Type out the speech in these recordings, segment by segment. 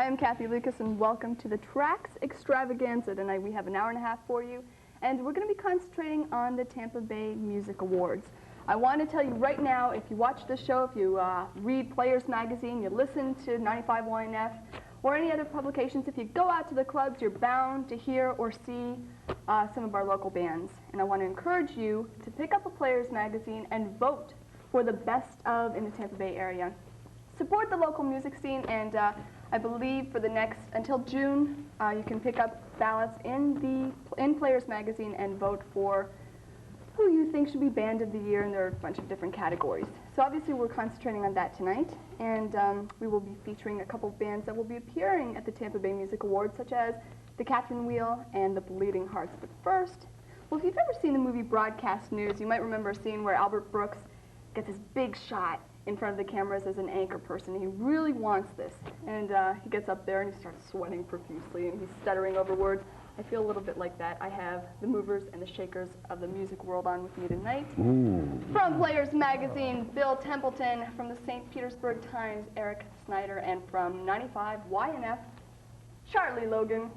I am Cathie Lucas, and welcome to the Trax Extravaganza. Tonight we have an hour and a half for you, and we're going to be concentrating on the Tampa Bay Music Awards. I want to tell you right now, if you watch this show, if you read Players Magazine, you listen to 95 YNF, or any other publications, if you go out to the clubs, you're bound to hear or see some of our local bands. And I want to encourage you to pick up a Players Magazine and vote for the best of in the Tampa Bay area. Support the local music scene, and I believe for the next, until June, you can pick up ballots in Players Magazine and vote for who you think should be Band of the Year, and there are a bunch of different categories. So obviously we're concentrating on that tonight, and we will be featuring a couple of bands that will be appearing at the Tampa Bay Music Awards, such as the Catherine Wheel and the Bleeding Hearts. But first, well, if you've ever seen the movie Broadcast News, you might remember a scene where Albert Brooks gets this big shot in front of the cameras as an anchor person. He really wants this, and he gets up there and he starts sweating profusely and he's stuttering over words. I feel a little bit like that. I have the movers and the shakers of the music world on with me tonight. Ooh. From Players Magazine, Bill Templeton. From the St. Petersburg Times, Eric Snider. And from 95 YNF, Charlie Logan.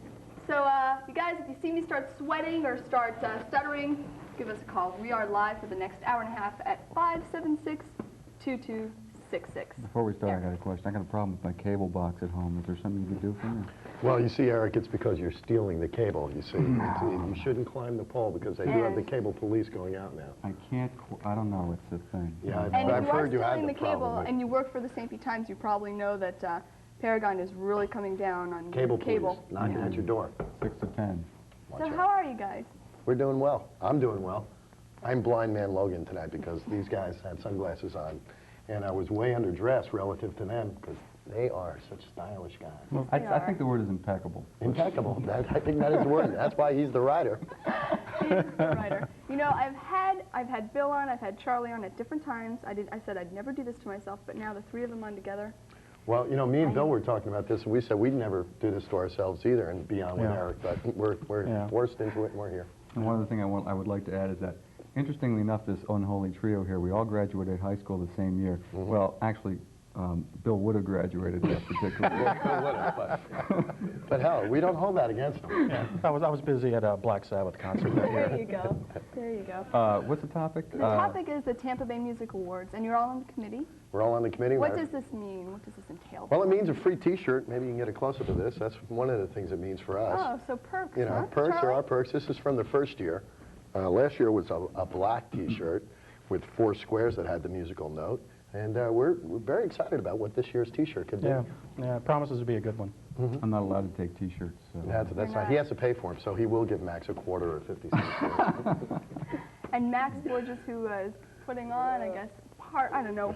So you guys, if you see me start sweating or start stuttering, give us a call. We are live for the next hour and a half at 576-2266. Before we start, I got a question. I got a problem with my cable box at home. Is there something you could do for me? Well, you see, Eric, it's because you're stealing the cable, you see. You shouldn't climb the pole because they do have the cable police going out now. I can't, I don't know, it's a thing. Yeah, and I've heard you had stealing the the cable, problem. and you work for the St. Pete Times, you probably know that Paragon is really coming down on Cable cable. police knocking at your door. 6 to 10. Watch So out. how are you guys? We're doing well. I'm doing well. I'm Blind Man Logan tonight because these guys had sunglasses on, and I was way underdressed relative to them because they are such stylish guys. Well, I think the word is impeccable. Impeccable. I think that is the word. That's why he's the writer. He's the writer. You know, I've had Bill on, I've had Charlie on at different times. I said I'd never do this to myself, but now the three of them on together. Well, you know, me and Bill were talking about this, and we said we'd never do this to ourselves either and be on with Eric, but we're forced into it and we're here. And one other thing I would like to add is that, interestingly enough, this unholy trio here, we all graduated high school the same year. Well, actually, Bill would have graduated that particular year. Bill would have, but hell, we don't hold that against him. Yeah, I was busy at a Black Sabbath concert that year. There you go. There you go. What's the topic? The topic is the Tampa Bay Music Awards, and you're all on the committee. We're all on the committee. What does this mean? What does this entail? Well, it means a free T-shirt. Maybe you can get a close-up of this. That's one of the things it means for us. Oh, so perks, You know, huh, perks Charlie? are our perks. This is from the first year. Last year was a black T-shirt with 4 squares that had the musical note. And we're very excited about what this year's T-shirt could be. Yeah, it promises to be a good one. I'm not allowed to take T-shirts. So. That's right. He has to pay for them, so he will give Max a quarter or 50 cents for it. And Max Borges, who is putting on, I guess, I don't know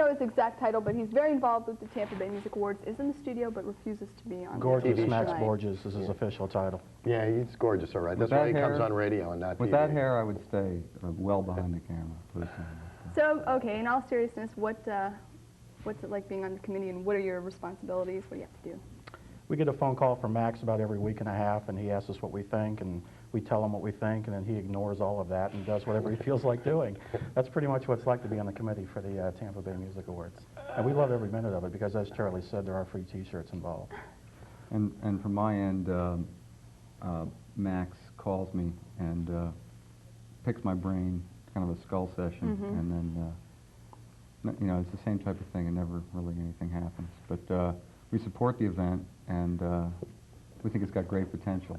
his exact title, but he's very involved with the Tampa Bay Music Awards, is in the studio, but refuses to be on Gorgeous TV Max tonight. Borges is his official title. Yeah, he's gorgeous, all right. With That's why he that comes hair- on radio and not With TV. that hair, I would stay well behind the camera, personally. So, okay, in all seriousness, what's it like being on the committee, and what are your responsibilities? What do you have to do? We get a phone call from Max about every week and a half, and he asks us what we think, and we tell him what we think, and then he ignores all of that and does whatever he feels like doing. That's pretty much what it's like to be on the committee for the Tampa Bay Music Awards. And we love every minute of it because, as Charlie said, there are free T-shirts involved. And from my end, Max calls me and picks my brain, kind of a skull session, and then, you know, it's the same type of thing, and never really anything happens. But we support the event, and we think it's got great potential.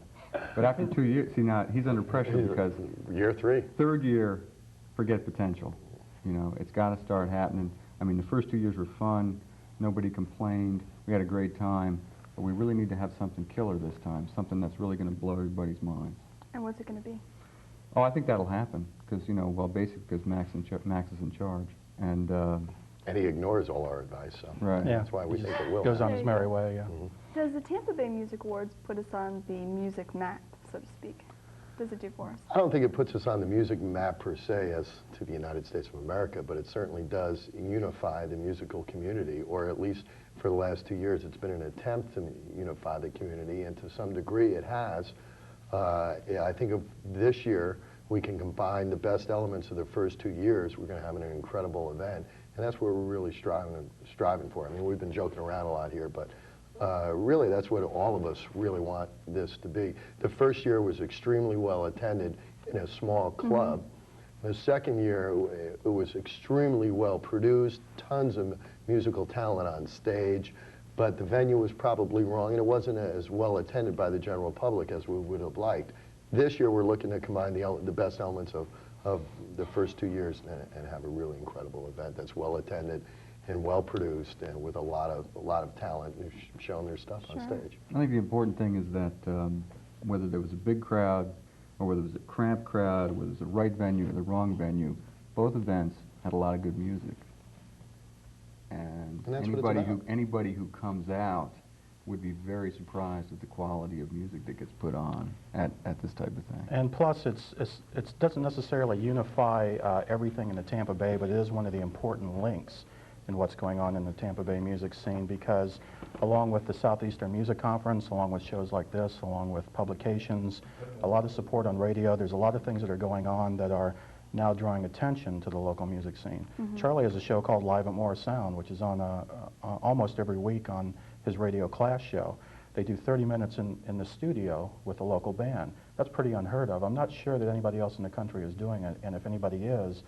But after 2 years, see now, he's under pressure because... Year 3. Third year, forget potential. You know, it's got to start happening. I mean, the first 2 years were fun. Nobody complained. We had a great time. But we really need to have something killer this time, something that's really going to blow everybody's minds. And what's it going to be? Oh, I think that'll happen because, you know, well, basically because Max is in charge. And he ignores all our advice, so right. Yeah, that's why we think it will. Goes on There his you merry go. way, yeah. Does the Tampa Bay Music Awards put us on the music map, so to speak? What does it do for us? I don't think it puts us on the music map per se as to the United States of America, but it certainly does unify the musical community, or at least for the last 2 years it's been an attempt to unify the community, and to some degree it has. I think of this year we can combine the best elements of the first 2 years. We're going to have an incredible event, and that's what we're really striving for. I mean, we've been joking around a lot here, but Really, that's what all of us really want this to be. The first year was extremely well attended in a small club. The second year, it was extremely well produced, tons of musical talent on stage, but the venue was probably wrong, and it wasn't as well attended by the general public as we would have liked. This year, we're looking to combine the best elements of the first 2 years and have a really incredible event that's well attended and well produced and with a lot of talent who's showing their stuff on stage. I think the important thing is that whether there was a big crowd or whether it was a cramped crowd, whether it was the right venue or the wrong venue, both events had a lot of good music. And that's what it's about. anybody who comes out would be very surprised at the quality of music that gets put on at this type of thing. And plus, it doesn't necessarily unify everything in the Tampa Bay, but it is one of the important links in what's going on in the Tampa Bay music scene, because along with the Southeastern Music Conference, along with shows like this, along with publications, a lot of support on radio, there's a lot of things that are going on that are now drawing attention to the local music scene. Charlie has a show called Live at Morris Sound, which is on almost every week on his Radio Class show. They do 30 minutes in the studio with a local band. That's pretty unheard of. I'm not sure that anybody else in the country is doing it, and if anybody is,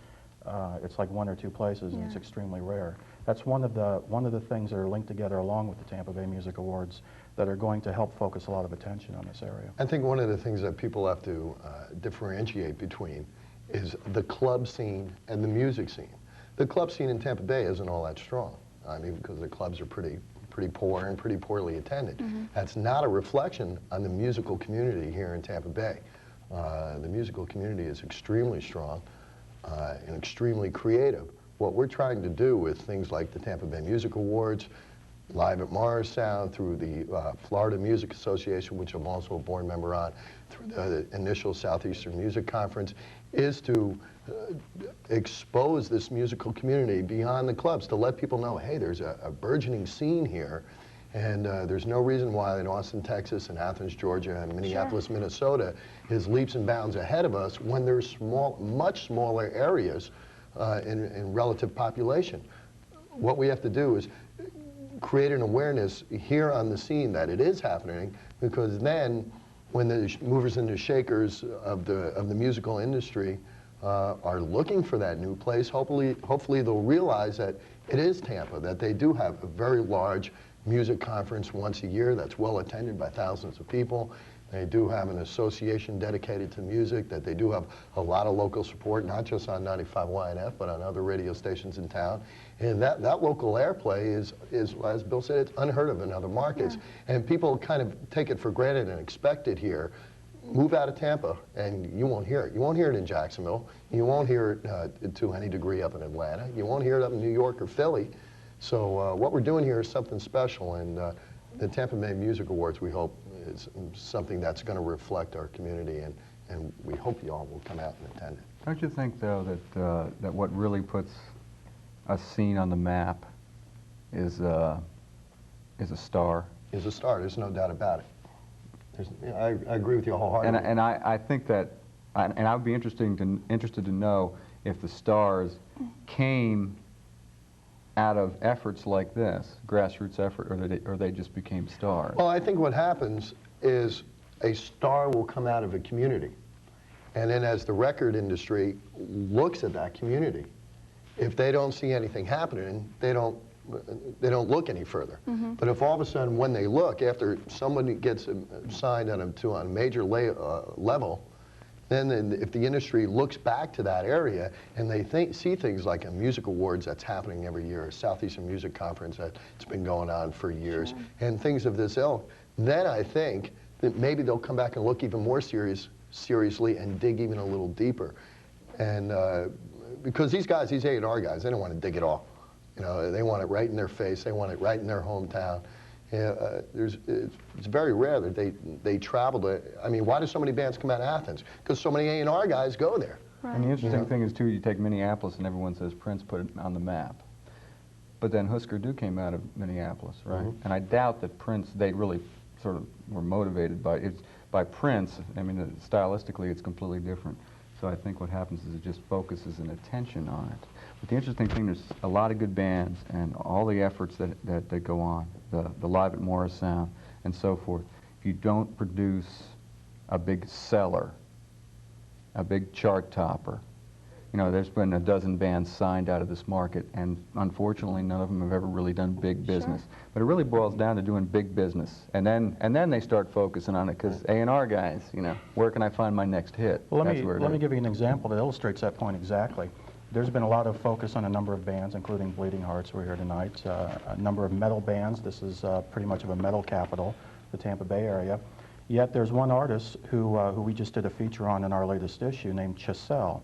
it's like 1 or 2 places, and it's extremely rare. That's one of the things that are linked together along with the Tampa Bay Music Awards that are going to help focus a lot of attention on this area. I think one of the things that people have to differentiate between is the club scene and the music scene. The club scene in Tampa Bay isn't all that strong. I mean, because the clubs are pretty poor and pretty poorly attended. That's not a reflection on the musical community here in Tampa Bay. The musical community is extremely strong and extremely creative. What we're trying to do with things like the Tampa Bay Music Awards, Live at Morris Sound, through the Florida Music Association, which I'm also a board member on, through the initial Southeastern Music Conference, is to expose this musical community beyond the clubs, to let people know, hey, there's a burgeoning scene here, and there's no reason why in Austin, Texas, and Athens, Georgia, and Minneapolis, Minnesota is leaps and bounds ahead of us when there's much smaller areas in relative population. What we have to do is create an awareness here on the scene that it is happening, because then when the movers and the shakers of the musical industry are looking for that new place, hopefully they'll realize that it is Tampa, that they do have a very large music conference once a year that's well attended by thousands of people. They do have an association dedicated to music, that they do have a lot of local support, not just on 95 YNF, but on other radio stations in town. And that local airplay is, as Bill said, it's unheard of in other markets. And people kind of take it for granted and expect it here. Move out of Tampa, and you won't hear it. You won't hear it in Jacksonville. You won't hear it to any degree up in Atlanta. You won't hear it up in New York or Philly. So what we're doing here is something special, and the Tampa Bay Music Awards, we hope, is something that's going to reflect our community, and we hope you all will come out and attend it. Don't you think, though, that what really puts a scene on the map is a star? Is a star. There's no doubt about it. I agree with you wholeheartedly. And I think that, and I would be interested to know if the stars came out of efforts like this, grassroots effort, or they just became stars. Well, I think what happens is a star will come out of a community, and then as the record industry looks at that community, if they don't see anything happening, they don't look any further. But if all of a sudden, when they look, after somebody gets signed on a major level, then if the industry looks back to that area and they see things like a music awards that's happening every year, a Southeastern Music Conference that's been going on for years, and things of this ilk, then I think that maybe they'll come back and look even more seriously and dig even a little deeper. And because these guys, these A&R guys, they don't want to dig it all. You know, they want it right in their face. They want it right in their hometown. It's very rare that they travel to. I mean, why do so many bands come out of Athens? Because so many A&R guys go there. Right. And the interesting thing is, too, you take Minneapolis and everyone says Prince put it on the map. But then Husker Du came out of Minneapolis, right? And I doubt that Prince, they really sort of were motivated by Prince. I mean, stylistically, it's completely different. So I think what happens is it just focuses an attention on it. But the interesting thing, there's a lot of good bands and all the efforts that go on, the Live at Morris sound and so forth. If you don't produce a big seller, a big chart topper, you know, there's been a dozen bands signed out of this market, and unfortunately none of them have ever really done big business. Sure. But it really boils down to doing big business, and then they start focusing on it, because A&R guys, you know, where can I find my next hit? Well, let me give you an example that illustrates that point exactly. There's been a lot of focus on a number of bands, including Bleeding Hearts, who are here tonight, a number of metal bands. This is pretty much of a metal capital, the Tampa Bay area. Yet there's one artist who we just did a feature on in our latest issue named Chiselle,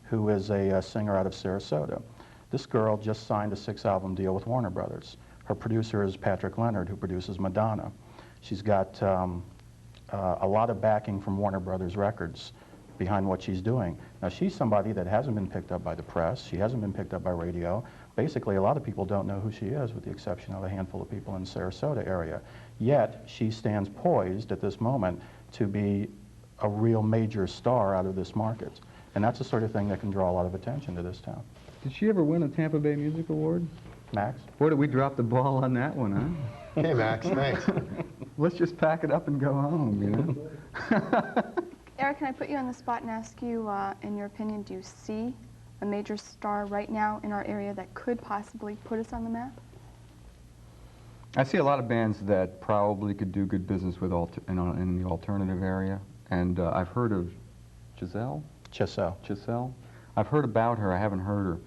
who is a singer out of Sarasota. This girl just signed a 6-album deal with Warner Brothers. Her producer is Patrick Leonard, who produces Madonna. She's got a lot of backing from Warner Brothers Records behind what she's doing. Now, she's somebody that hasn't been picked up by the press. She hasn't been picked up by radio. Basically, a lot of people don't know who she is, with the exception of a handful of people in the Sarasota area. Yet, she stands poised at this moment to be a real major star out of this market. And that's the sort of thing that can draw a lot of attention to this town. Did she ever win a Tampa Bay Music Award? Max? Boy, did we drop the ball on that one, huh? Hey, Max, thanks. Let's just pack it up and go home, you know? Eric, can I put you on the spot and ask you, in your opinion, do you see a major star right now in our area that could possibly put us on the map? I see a lot of bands that probably could do good business with in the alternative area, and I've heard of Chiselle. I've heard about her. I haven't heard her,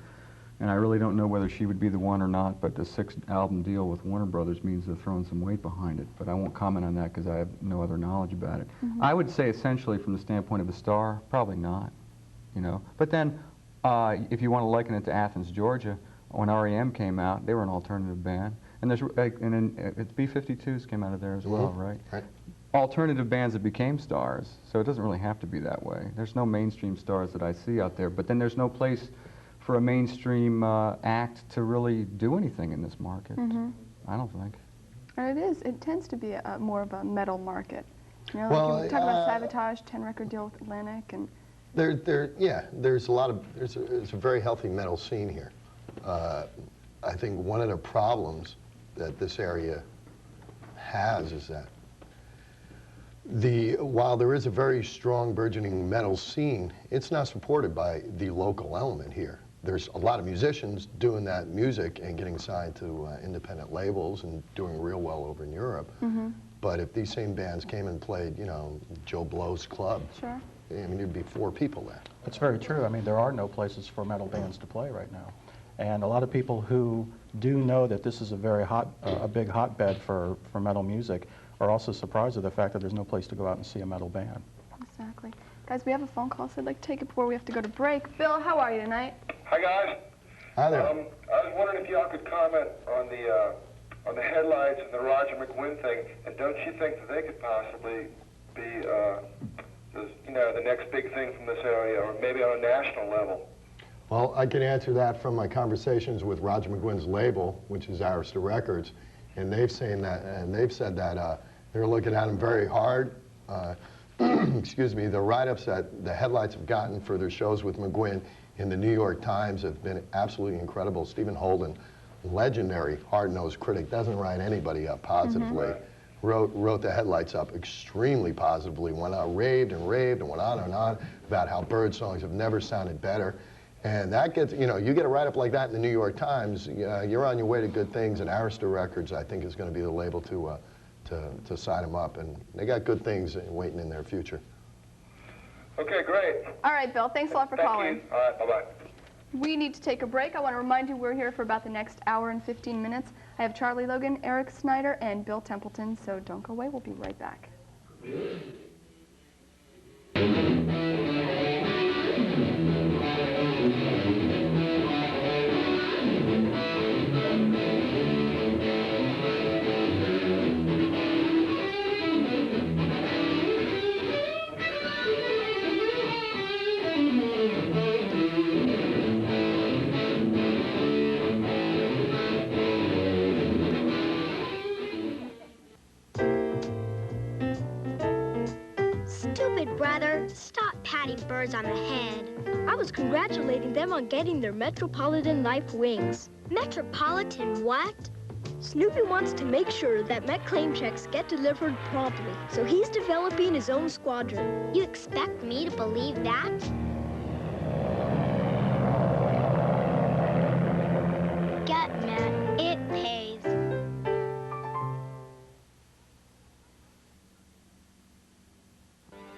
and I really don't know whether she would be the one or not. But the 6-album deal with Warner Brothers means they're throwing some weight behind it. But I won't comment on that because I have no other knowledge about it. I would say, essentially, from the standpoint of a star, probably not. You know, but then if you want to liken it to Athens, Georgia, when REM came out, they were an alternative band. And there's B-52s came out of there as well, right? Right. Alternative bands that became stars, so it doesn't really have to be that way. There's no mainstream stars that I see out there, but then there's no place for a mainstream act to really do anything in this market. I don't think. And it tends to be more of a metal market. You know, like Well, you talk about Sabotage, 10-record deal with Atlantic, and there's a very healthy metal scene here. I think one of the problems that this area has is that while there is a very strong burgeoning metal scene, it's not supported by the local element here. There's a lot of musicians doing that music and getting signed to independent labels and doing real well over in Europe. But if these same bands came and played, you know, Joe Blow's club, sure. I mean, there'd be 4 people there. That's very true. I mean, there are no places for metal bands to play right now. And a lot of people who do know that this is a very a big hotbed for metal music are also surprised at the fact that there's no place to go out and see a metal band. Exactly. Guys, we have a phone call, so I'd like to take it before we have to go to break. Bill, how are you tonight? Hi, guys. Hi there. I was wondering if y'all could comment on the headlights and the Roger McGuinn thing, and don't you think that they could possibly be, you know, the next big thing from this area, or maybe on a national level? Well, I can answer that from my conversations with Roger McGuinn's label, which is Arista Records, and they've said that they're looking at them very hard. Excuse me. The write-ups that the headlights have gotten for their shows with McGuinn in the New York Times have been absolutely incredible. Stephen Holden, legendary hard-nosed critic, doesn't write anybody up positively. Wrote the headlights up extremely positively. Went out, raved and went on and on about how Bird songs have never sounded better. And that gets, you know, you get a write-up like that in the New York Times, you're on your way to good things, and Arista Records, I think, is going to be the label to sign them up, and they got good things waiting in their future. Okay, great. All right, Bill, thanks a lot for calling. Thank you. All right, bye-bye. We need to take a break. I want to remind you we're here for about the next hour and 15 minutes. I have Charlie Logan, Eric Snider, and Bill Templeton, so don't go away. We'll be right back. stupid brother. Stop patting birds on the head. I was congratulating them on getting their Metropolitan Life wings. Metropolitan what? Snoopy wants to make sure that Met claim checks get delivered promptly, so he's developing his own squadron. You expect me to believe that? Get Met. It pays.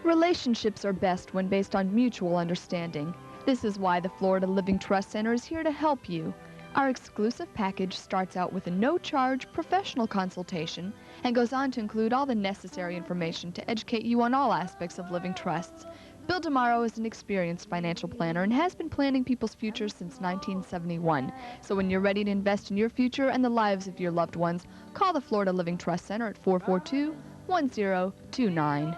Relationships are best when based on mutual understanding. This is why the Florida Living Trust Center is here to help you. Our exclusive package starts out with a no-charge professional consultation and goes on to include all the necessary information to educate you on all aspects of living trusts. Bill DeMauro is an experienced financial planner and has been planning people's futures since 1971. So when you're ready to invest in your future and the lives of your loved ones, call the Florida Living Trust Center at 442-1029.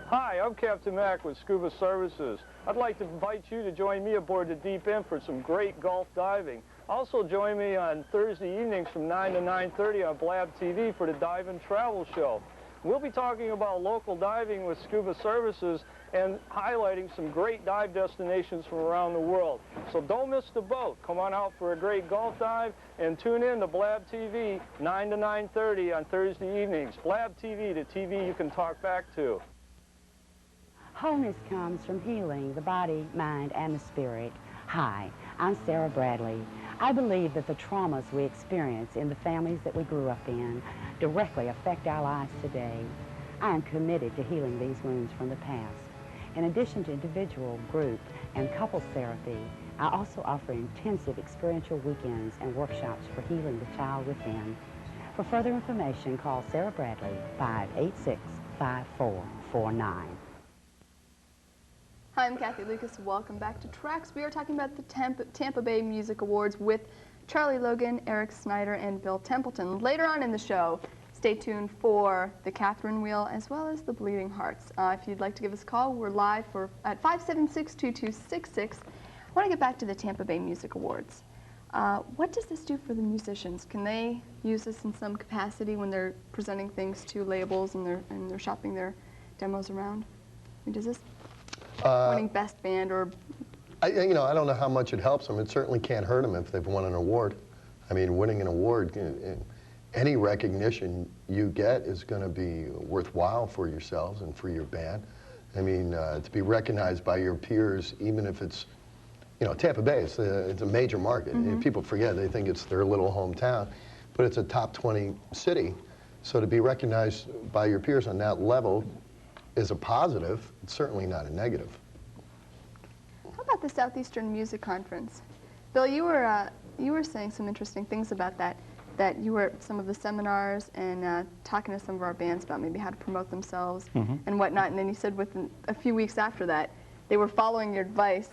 Hi, I'm Captain Mac with Scuba Services. I'd like to invite you to join me aboard the Deep End for some great Gulf diving. Also join me on Thursday evenings from 9 to 9:30 on Blab TV for the Dive and Travel Show. We'll be talking about local diving with Scuba Services and highlighting some great dive destinations from around the world. So don't miss the boat. Come on out for a great Gulf dive and tune in to Blab TV 9 to 9:30 on Thursday evenings. Blab TV, the TV you can talk back to. Wholeness comes from healing the body, mind, and the spirit. Hi, I'm Sarah Bradley. I believe that the traumas we experience in the families that we grew up in directly affect our lives today. I am committed to healing these wounds from the past. In addition to individual, group, and couples therapy, I also offer intensive experiential weekends and workshops for healing the child within. For further information, call Sarah Bradley, 586-5449. Hi, I'm Cathie Lucas. Welcome back to Trax. We are talking about the Tampa Bay Music Awards with Charlie Logan, Eric Snider, and Bill Templeton. Later on in the show, stay tuned for the Catherine Wheel as well as the Bleeding Hearts. If you'd like to give us a call, we're live at 576-2266. I want to get back to the Tampa Bay Music Awards. What does this do for the musicians? Can they use this in some capacity when they're presenting things to labels and they're shopping their demos around? I mean, does this winning best band or? I don't know how much it helps them. It certainly can't hurt them if they've won an award. I mean, winning an award, any recognition you get is going to be worthwhile for yourselves and for your band. I mean, to be recognized by your peers, even if it's, Tampa Bay, it's a major market. Mm-hmm. People forget, they think it's their little hometown, but it's a top 20 city. So to be recognized by your peers on that level is a positive. It's certainly not a negative. How about the Southeastern Music Conference? Bill, you were saying some interesting things about that you were at some of the seminars and talking to some of our bands about maybe how to promote themselves and whatnot, and then you said within a few weeks after that, they were following your advice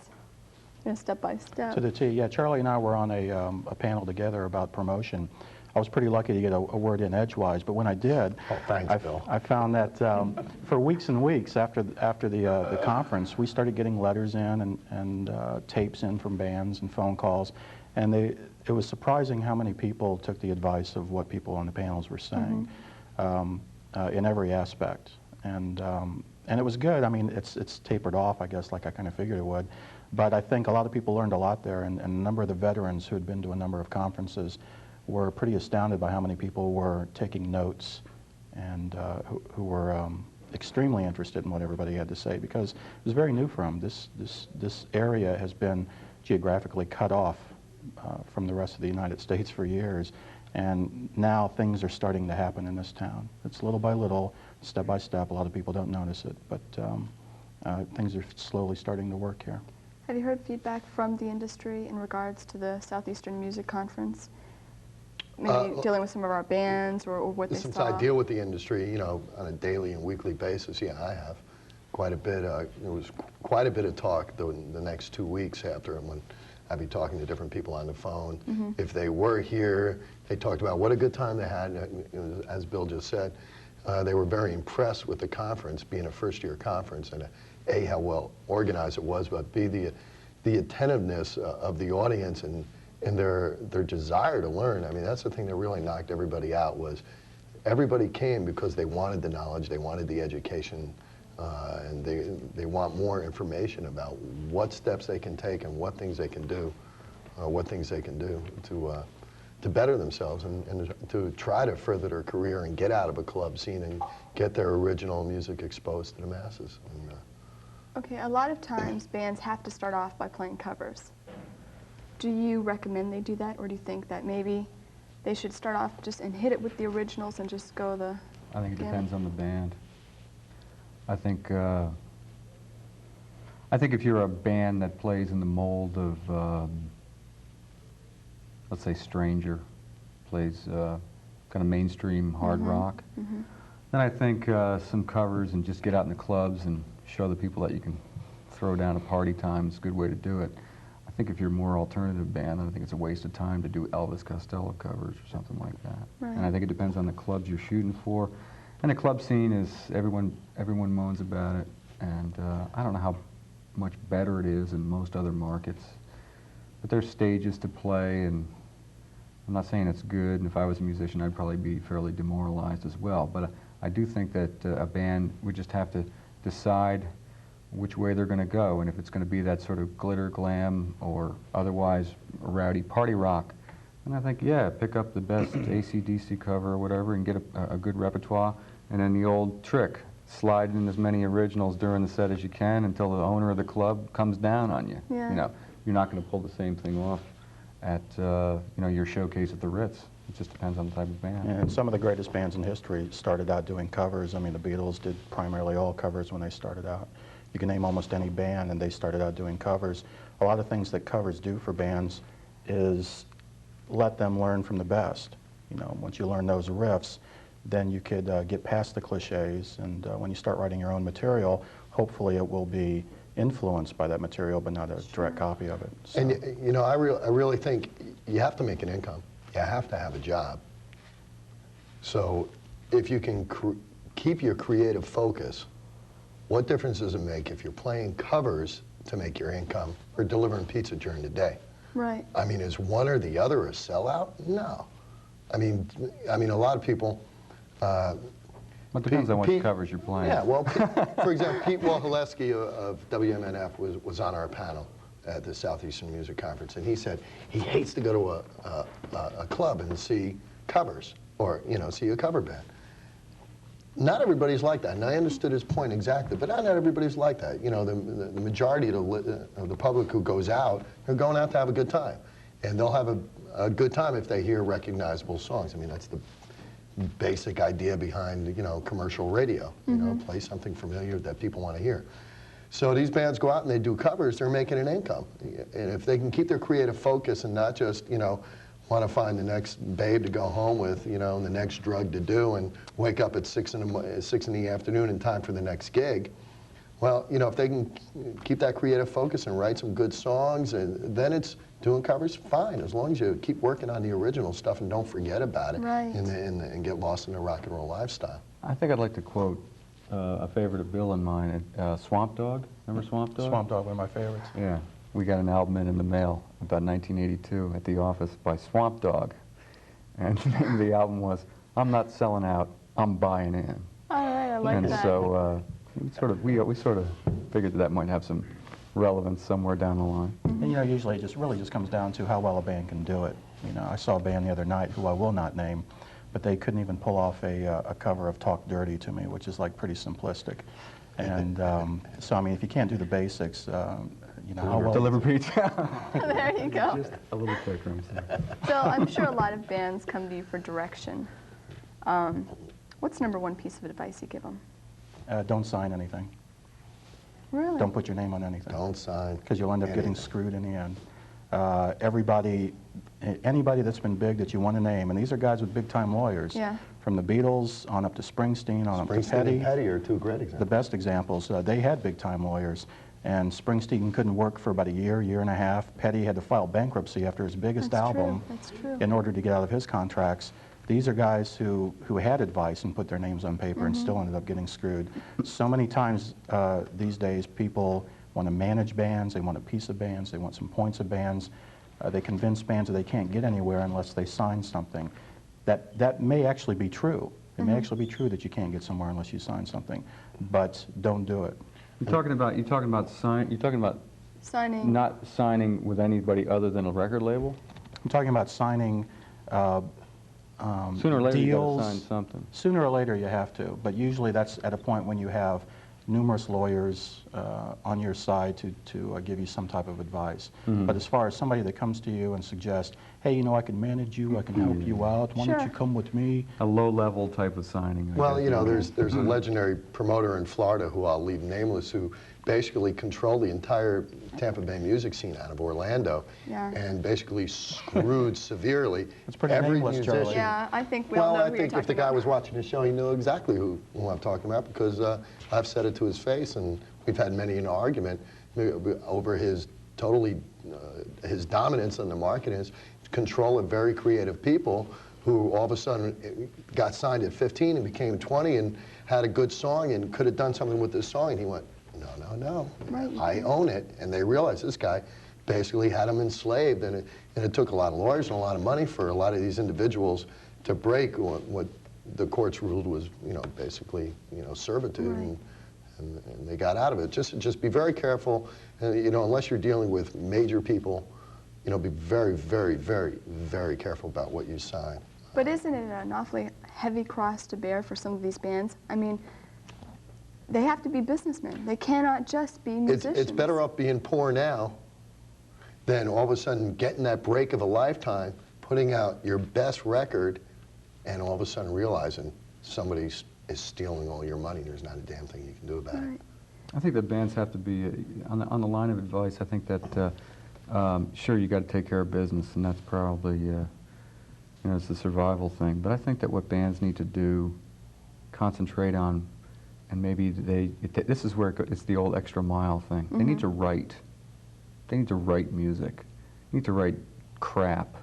step by step. To the T, yeah. Charlie and I were on a panel together about promotion. I was pretty lucky to get a word in edgewise, but when I did, Bill. I found that for weeks and weeks after the conference, we started getting letters in and tapes in from bands and phone calls, and it was surprising how many people took the advice of what people on the panels were saying in every aspect, and it was good. I mean, it's tapered off, I guess, like I kind of figured it would, but I think a lot of people learned a lot there, and a number of the veterans who had been to a number of conferences were pretty astounded by how many people were taking notes and who were extremely interested in what everybody had to say, because it was very new for them. This area has been geographically cut off from the rest of the United States for years, and now things are starting to happen in this town. It's little by little, step by step. A lot of people don't notice it, but things are slowly starting to work here. Have you heard feedback from the industry in regards to the Southeastern Music Conference? Maybe dealing with some of our bands or what they saw? Since I deal with the industry, on a daily and weekly basis, yeah, I have quite a bit. It was quite a bit of talk the next 2 weeks after, when I'd be talking to different people on the phone. If they were here, they talked about what a good time they had. As Bill just said, they were very impressed with the conference, being a first-year conference, and A, how well organized it was, but B, the attentiveness of the audience and their desire to learn. I mean, that's the thing that really knocked everybody out, was everybody came because they wanted the knowledge, they wanted the education, and they want more information about what steps they can take and what things they can do, to better themselves and to try to further their career and get out of a club scene and get their original music exposed to the masses. And, okay, a lot of times bands have to start off by playing covers. Do you recommend they do that, or do you think that maybe they should start off just and hit it with the originals and just go the I think it gamut? depends on the band. I think if you're a band that plays in the mold of, let's say Stranger, plays kind of mainstream hard rock, then I think some covers and just get out in the clubs and show the people that you can throw down a party time is a good way to do it. I think if you're a more alternative band, then I think it's a waste of time to do Elvis Costello covers or something like that. Right. And I think it depends on the clubs you're shooting for. And the club scene is, everyone moans about it, and I don't know how much better it is in most other markets. But there's stages to play, and I'm not saying it's good, and if I was a musician, I'd probably be fairly demoralized as well. But I do think that a band would just have to decide which way they're going to go, and if it's going to be that sort of glitter glam or otherwise rowdy party rock, and I think, yeah, pick up the best AC/DC cover or whatever and get a good repertoire, and then the old trick, slide in as many originals during the set as you can until the owner of the club comes down on you. Yeah. You know, you're not going to pull the same thing off at you know, your showcase at the Ritz. It just depends on the type of band. Yeah, and some of the greatest bands in history started out doing covers. I mean, the Beatles did primarily all covers when they started out. You can name almost any band, and they started out doing covers. A lot of things that covers do for bands is let them learn from the best. You know, once you learn those riffs, then you could get past the cliches, and when you start writing your own material, hopefully it will be influenced by that material, but not a direct copy of it. So. And you know, I really think you have to make an income. You have to have a job. So if you can keep your creative focus, what difference does it make if you're playing covers to make your income or delivering pizza during the day? Right. I mean, is one or the other a sellout? No. I mean, a lot of people. Well, it depends on what covers you're playing. Yeah, well, for example, Pete Wachaleski of WMNF was on our panel at the Southeastern Music Conference, and he said he hates to go to a club and see covers, or, you know, see a cover band. Not everybody's like that, and I understood his point exactly, but not everybody's like that. You know, the majority of the public who goes out, they're going out to have a good time, and they'll have a good time if they hear recognizable songs. I mean, that's the basic idea behind, you know, commercial radio. You know, play something familiar that people want to hear. So these bands go out and they do covers, they're making an income. And if they can keep their creative focus and not just, you know, want to find the next babe to go home with, you know, and the next drug to do, and wake up at 6 in the afternoon in time for the next gig, well, you know, if they can keep that creative focus and write some good songs, and then it's doing covers, fine, as long as you keep working on the original stuff and don't forget about it, right, and get lost in the rock and roll lifestyle. I think I'd like to quote a favorite of Bill and mine, Swamp Dogg. Remember Swamp Dogg? Swamp Dogg, one of my favorites. Yeah. We got an album in the mail about 1982 at the office by Swamp Dogg. And the name of the album was, I'm Not Selling Out, I'm Buying In. All right, I like and that. And so we sort of figured that might have some relevance somewhere down the line. And you know, usually it really just comes down to how well a band can do it. You know, I saw a band the other night who I will not name, but they couldn't even pull off a cover of Talk Dirty to Me, which is like pretty simplistic. And so, I mean, if you can't do the basics, you know, how well... Deliver pizza. There you go. Just a little quicker, I'm sorry. Bill, I'm sure a lot of bands come to you for direction. What's #1 piece of advice you give them? Don't sign anything. Really? Don't put your name on anything. Don't sign because you'll end up getting screwed in the end. Anybody that's been big that you want to name, and these are guys with big-time lawyers, yeah, from the Beatles on up to Springsteen, on up to Petty. And Petty are two great examples. The best examples. They had big-time lawyers, and Springsteen couldn't work for about a year and a half. Petty had to file bankruptcy after his biggest album in order to get out of his contracts. These are guys who had advice and put their names on paper and still ended up getting screwed. So many times these days people want to manage bands, they want a piece of bands, they want some points of bands. They convince bands that they can't get anywhere unless they sign something. That may actually be true. It may actually be true that you can't get somewhere unless you sign something, but don't do it. You're talking about Signing. not signing with anybody other than a record label? I'm talking about signing Sooner or later you deals. gotta sign something. Sooner or later you have to, but usually that's at a point when you have numerous lawyers on your side to give you some type of advice. But as far as somebody that comes to you and suggests, hey, you know, I can manage you, I can help you out, why don't you come with me? A low-level type of signing. Well, you know, there's a legendary promoter in Florida who I'll leave nameless, who basically controlled the entire Tampa Bay music scene out of Orlando, and basically screwed severely every musician. Yeah, I think we all know who you're talking about. Well, I think if the guy was watching the show, he knew exactly who I'm talking about, because I've said it to his face, and we've had many an argument over his his dominance on the market, his control of very creative people who all of a sudden got signed at 15 and became 20 and had a good song and could have done something with this song, and he went, no, I own it. And they realized this guy basically had them enslaved, and it took a lot of lawyers and a lot of money for a lot of these individuals to break what the courts ruled was, you know, basically, you know, servitude, and they got out of it. Just be very careful, you know, unless you're dealing with major people, you know, be very, very, very, very careful about what you sign. But isn't it an awfully heavy cross to bear for some of these bands? I mean, they have to be businessmen. They cannot just be musicians. It's better off being poor now than all of a sudden getting that break of a lifetime, putting out your best record, and all of a sudden realizing somebody is stealing all your money. There's not a damn thing you can do about it. I think that bands have to be, on the line of advice, I think that, sure, you got to take care of business, and that's probably, you know, it's the survival thing. But I think that what bands need to do, concentrate on, and maybe this is where it's the old extra mile thing. They need to write. They need to write music. They need to write crap.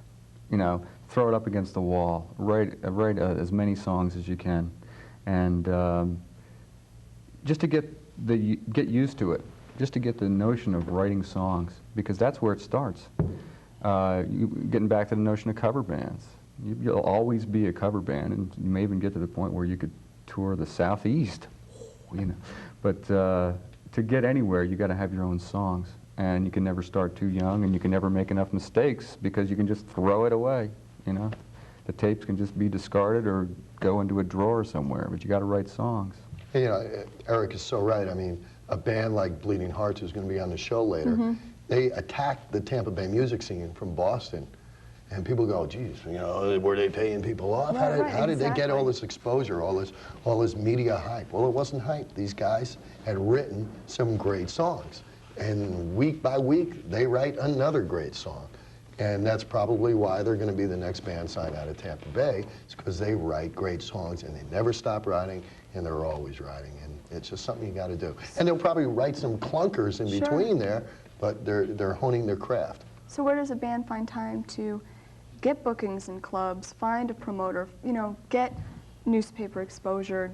You know, throw it up against the wall. Write as many songs as you can, and just to get used to it. Just to get the notion of writing songs, because that's where it starts. Getting back to the notion of cover bands. You'll always be a cover band, and you may even get to the point where you could tour the Southeast. You know, but to get anywhere, you got to have your own songs, and you can never start too young, and you can never make enough mistakes because you can just throw it away. You know, the tapes can just be discarded or go into a drawer somewhere, but you got to write songs. You know, Eric is so right. I mean, a band like Bleeding Hearts, who's going to be on the show later, they attacked the Tampa Bay music scene from Boston. And people go, geez, you know, were they paying people off? How did they get all this exposure, all this media hype? Well, it wasn't hype. These guys had written some great songs. And week by week, they write another great song. And that's probably why they're going to be the next band signed out of Tampa Bay. It's because they write great songs, and they never stop writing, and they're always writing. And it's just something you got to do. And they'll probably write some clunkers in between there, but they're honing their craft. So where does a band find time to get bookings in clubs, find a promoter, you know, get newspaper exposure?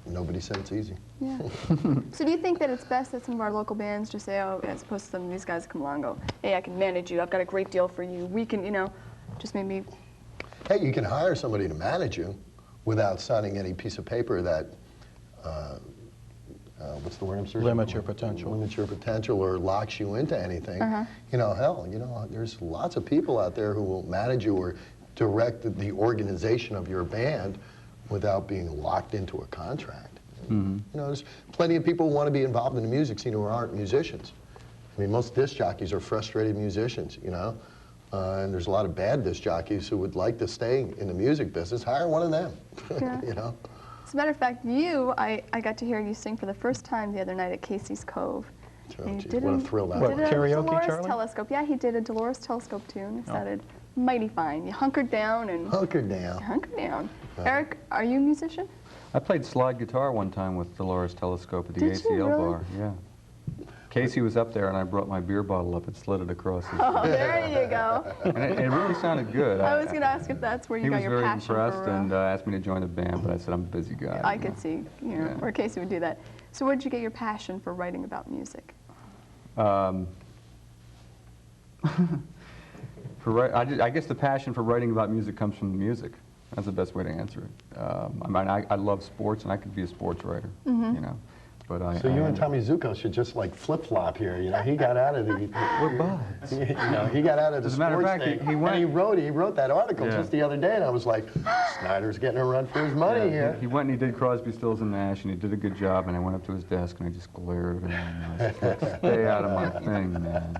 Nobody said it's easy. Yeah. So do you think that it's best that some of our local bands just say, oh, as opposed to some of these guys come along and go, hey, I can manage you, I've got a great deal for you, we can, you know, just maybe... Hey, you can hire somebody to manage you without signing any piece of paper that, what's the word I'm searching for? Limits your potential. Limits your potential or locks you into anything. You know, hell, you know, there's lots of people out there who will manage you or direct the organization of your band without being locked into a contract. You know, there's plenty of people who want to be involved in the music scene who aren't musicians. I mean, most disc jockeys are frustrated musicians, you know, and there's a lot of bad disc jockeys who would like to stay in the music business. Hire one of them, you know. As a matter of fact, I got to hear you sing for the first time the other night at Casey's Cove. Oh, geez, what a thrill that was. Karaoke, Dolores Charlie? Telescope. Yeah, he did a Dolores Telescope tune. It sounded mighty fine. You hunkered down and... Hunkered down. Hunkered down. Eric, are you a musician? I played slide guitar one time with Dolores Telescope at the Did you ACL really? bar. Yeah. Casey was up there, and I brought my beer bottle up and slid it across his Oh, there you go. And it really sounded good. I was going to ask if that's where you got your passion He was very impressed for... and asked me to join the band, but I said, I'm a busy guy. I could see, you know, where Casey would do that. So where did you get your passion for writing about music? I guess the passion for writing about music comes from the music. That's the best way to answer it. I mean, I love sports, and I could be a sports writer, you know. But so you and Tommy Zuko should just like flip-flop here. You know, he got out of the. We're buds. You know, he got out of the As a matter of sports fact, thing. he went. And he wrote that article just the other day, and I was like, Snider's getting a run for his money here. He went and he did Crosby, Stills and Nash, and he did a good job. And I went up to his desk and I just glared at him. And I said, stay out of my thing, man.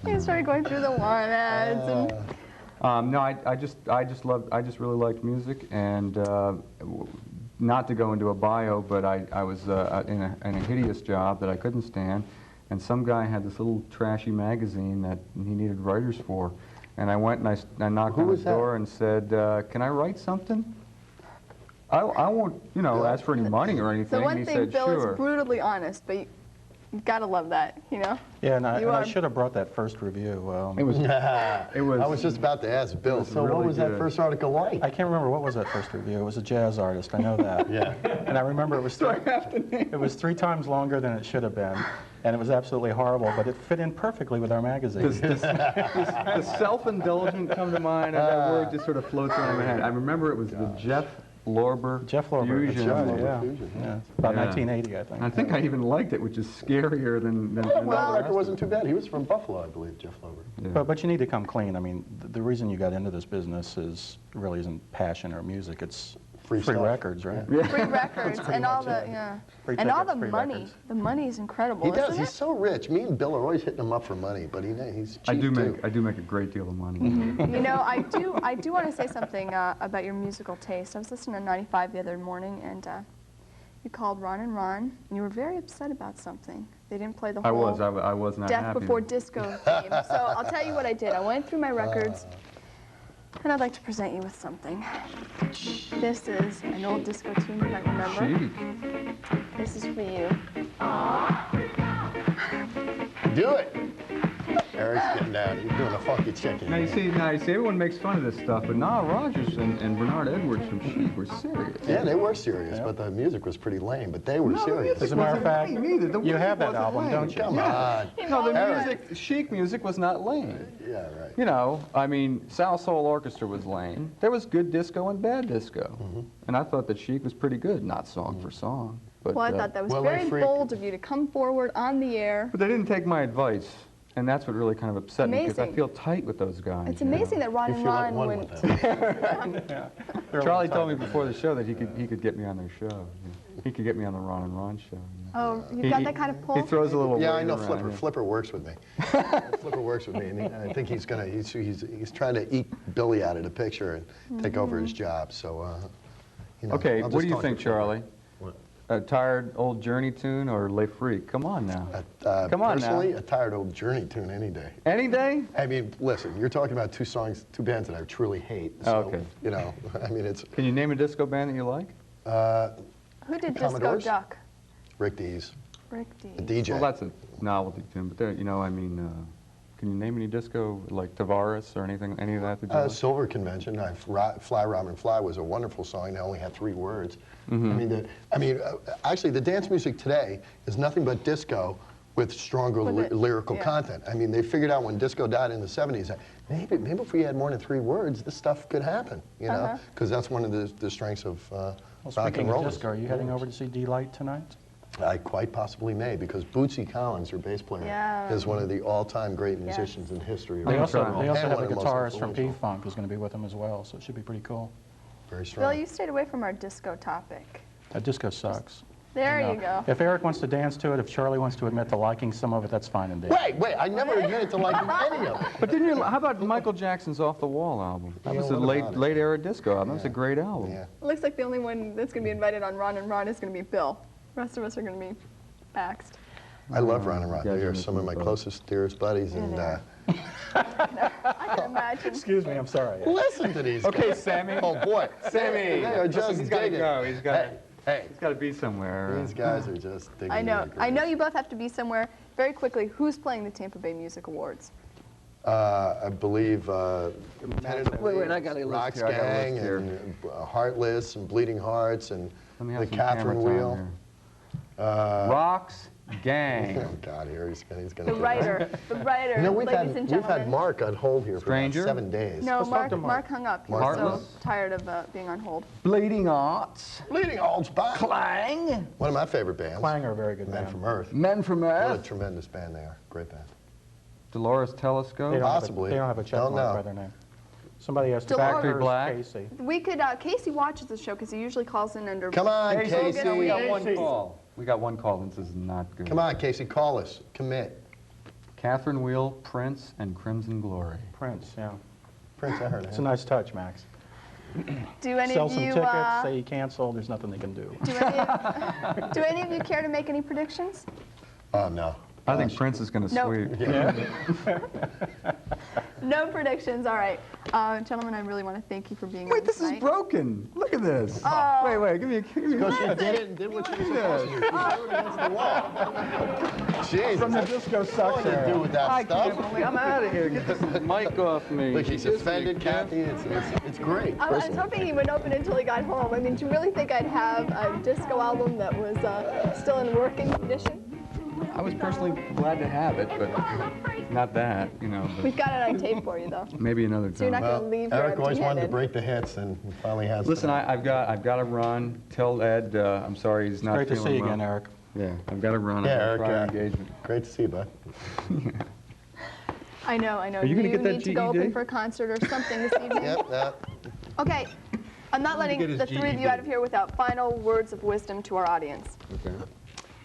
He started going through the lawn ads and. No, I just really liked music, and not to go into a bio, but I was in a hideous job that I couldn't stand, and some guy had this little trashy magazine that he needed writers for, and I went and I knocked on his door and said, "Can I write something? I won't, you know, ask for any money or anything." So one and he thing, said, Bill "Sure." is brutally honest, but you gotta love that, you know. Yeah, and I should have brought that first review. It was. I was just about to ask Bill. So really what was that good. first article like? I can't remember what was that first review. It was a jazz artist. I know that. Yeah. And I remember it was it was 3 times longer than it should have been, and it was absolutely horrible. But it fit in perfectly with our magazine. The self-indulgent come to mind, and that word just sort of floats around my head. I remember it was the Jeff Lorber Fusion. Yeah. About 1980, I think. I think I even liked it, which is scarier than Well, the record wasn't too bad. He was from Buffalo, I believe, Jeff Lover. Yeah. But you need to come clean. I mean, the reason you got into this business really isn't passion or music. It's free records, right? Free records and all the Free and all the tickets, free money. records. The money is incredible. He does. Isn't He's it? so rich. Me and Bill are always hitting him up for money, but he's cheap I do too. make a great deal of money. You know, I do want to say something about your musical taste. I was listening to 95 the other morning, and you called Ron and Ron, and you were very upset about something. They didn't play the whole I was not Death happy. Before Disco theme. So I'll tell you what I did. I went through my records, and I'd like to present you with something. This is an old disco tune you might remember. Chic. This is for you. Do it. Eric's getting down. He's doing a funky chicken. Now you see, everyone makes fun of this stuff, but Nile Rodgers and Bernard Edwards from Chic were serious. Yeah, they were serious, but the music was pretty lame. But they were serious. As a matter of fact, you have that album, don't you? Come on. No, the Eric. Chic music was not lame. Yeah, right. You know, I mean, South Soul Orchestra was lame. There was good disco and bad disco. And I thought that Chic was pretty good, not song for song. But, Well, I thought that was Well, very they bold of you to come forward on the air. But they didn't take my advice. And that's what really kind of upset me, because I Amazing. feel tight with those guys. It's you know. amazing that Ron You and feel like Ron one went. with them. Charlie told me before the show that he could get me on their show. You know. He could get me on the Ron and Ron show. You know. Oh, you've got that kind of pull? He throws a little Yeah, weight I know around, Flipper. yeah. Flipper works with me. Flipper works with me, and I think he's trying to eke Billy out of the picture and take over his job. So, you know. Okay, I'll what just do you talk to think, Flipper. Charlie? What? A tired old Journey tune or Le Freak? Come on now. Come on now. Personally, a tired old Journey tune any day. Any day? I mean, listen, you're talking about two bands that I truly hate. So, Okay. You know, I mean, it's Can you name a disco band that you like? Who did Commodores? Disco Duck? Rick Dees, Rick the Dees. DJ. Well, that's a novelty tune, but there, you know, I mean, can you name any disco like Tavares or anything, any of that that you like? Silver Convention. Fly Robin Fly was a wonderful song. They only had 3 words. Actually, the dance music today is nothing but disco with stronger lyrical content. I mean, they figured out when disco died in the 70s that maybe if we had more than 3 words, this stuff could happen. You know, because that's one of the strengths of rock Speaking and roll. of disco, are you heading over to see D-Light tonight? I quite possibly may, because Bootsy Collins, their bass player, is one of the all-time great musicians in history. They also And have one a of the most guitarist from influential. P-Funk who's going to be with them as well, so it should be pretty cool. Very strong. Bill, you stayed away from our disco topic. Disco sucks. There you go. If Eric wants to dance to it, if Charlie wants to admit to liking some of it, that's fine and dandy. Wait, I never admitted to liking any of it. But didn't you? How about Michael Jackson's Off the Wall album? That was a late era disco album. That was a great album. Yeah. It looks like the only one that's going to be invited on Ron and Ron is going to be Bill. The rest of us are going to be axed. I love Ron and Ron. You guys They are are some of my missing closest, dearest buddies, and I can imagine. Excuse me, I'm sorry. listen to these guys. Okay, Sammy. Oh boy, Sammy. They are just He's got to digging. go. He's got. Hey, He's got to be somewhere. these guys are just digging. I know. the I know groove. you both have to be somewhere. Very quickly, who's playing the Tampa Bay Music Awards? I believe tentatively Wait, I got a list Rock's here, I got a Gang list here. and Heartless and Bleeding Hearts and Let me have the some Catherine camera time Wheel. here. Rocks, gang. Oh God, here he's going to. The writer, No, ladies and we've had gentlemen. Mark on hold here for about Stranger? 7 days. No, Let's talk to Mark hung up. He was Mark so was- tired of being on hold. Bleeding Arts. Bleeding Arts Band. Clang. One of my favorite bands. Clang are a very good Men band. from Earth. Men from What a Earth. tremendous band they are. Great band. Dolores They Telescope. don't Possibly. Have a, they don't have a check Don't mark know. by their name. Somebody has to Dolores. Factory Factors, Black. Casey. We could, Casey watches the show because he usually calls in under. Come on, Casey, Casey. we got one call. We got one call. This is not good. Come on, Casey, call us. Commit. Catherine Wheel, Prince, and Crimson Glory. Prince, yeah. Prince, I heard It's a him. nice touch, Max. Do any Sell of some you? tickets, say you cancel, there's nothing they can do. Do any of you care to make any predictions? Oh, no. I think Prince is going to No. sweep. No predictions. All right, gentlemen. I really want to thank you for being Wait, on this is tonight. broken. Look at this. Oh. Wait, give me a. Because she did it and did what she was supposed to do. She threw it against the wall. Jesus. From the disco sucks What to do with that I stuff? can't believe I'm out of here. Get this mic off me. Look, she's offended, Kathy. It's great. I was hoping he would open until he got home. I mean, do you really think I'd have a disco album that was still in working condition? I was personally glad to have it, but not that, you know. But We've got it on tape for you, though. maybe another So you're not time. going to leave here Eric always wanted to empty-handed. break the hits, and he finally has. Listen, tonight. I've got to run. Tell Ed I'm sorry he's not Great to feeling see you well. again, Eric. Yeah, I've got to run. Yeah, I have a Eric, prior engagement. Great to see you, bud. I know. Are you gonna get that need to go open GED? for a concert or something this evening. Yep. Okay. I'm not letting get his the three of you GED. out of here without final words of wisdom to our audience. Okay.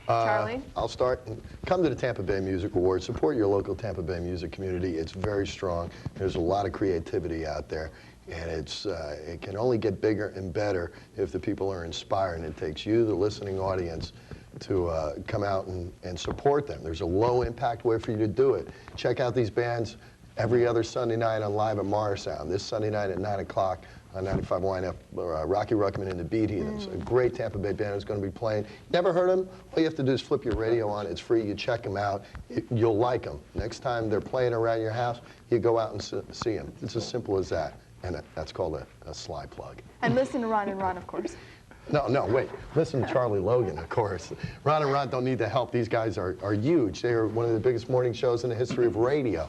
Charlie? I'll start. Come to the Tampa Bay Music Awards. Support your local Tampa Bay music community. It's very strong. There's a lot of creativity out there, and it can only get bigger and better if the people are inspired. And it takes you, the listening audience, to come out and support them. There's a low-impact way for you to do it. Check out these bands every other Sunday night on Live at Morrisound. This Sunday night at 9 o'clock on 95.1 Rocky Ruckman and the Beat Heathens. A great Tampa Bay band is going to be playing. Never heard them? All you have to do is flip your radio on. It's free. You check them out. You'll like them. Next time they're playing around your house, you go out and see them. It's as simple as that. And that's called a sly plug. And listen to Ron and Ron, of course. No, wait. Listen to Charlie Logan, of course. Ron and Ron don't need the help. These guys are huge. They are one of the biggest morning shows in the history of radio.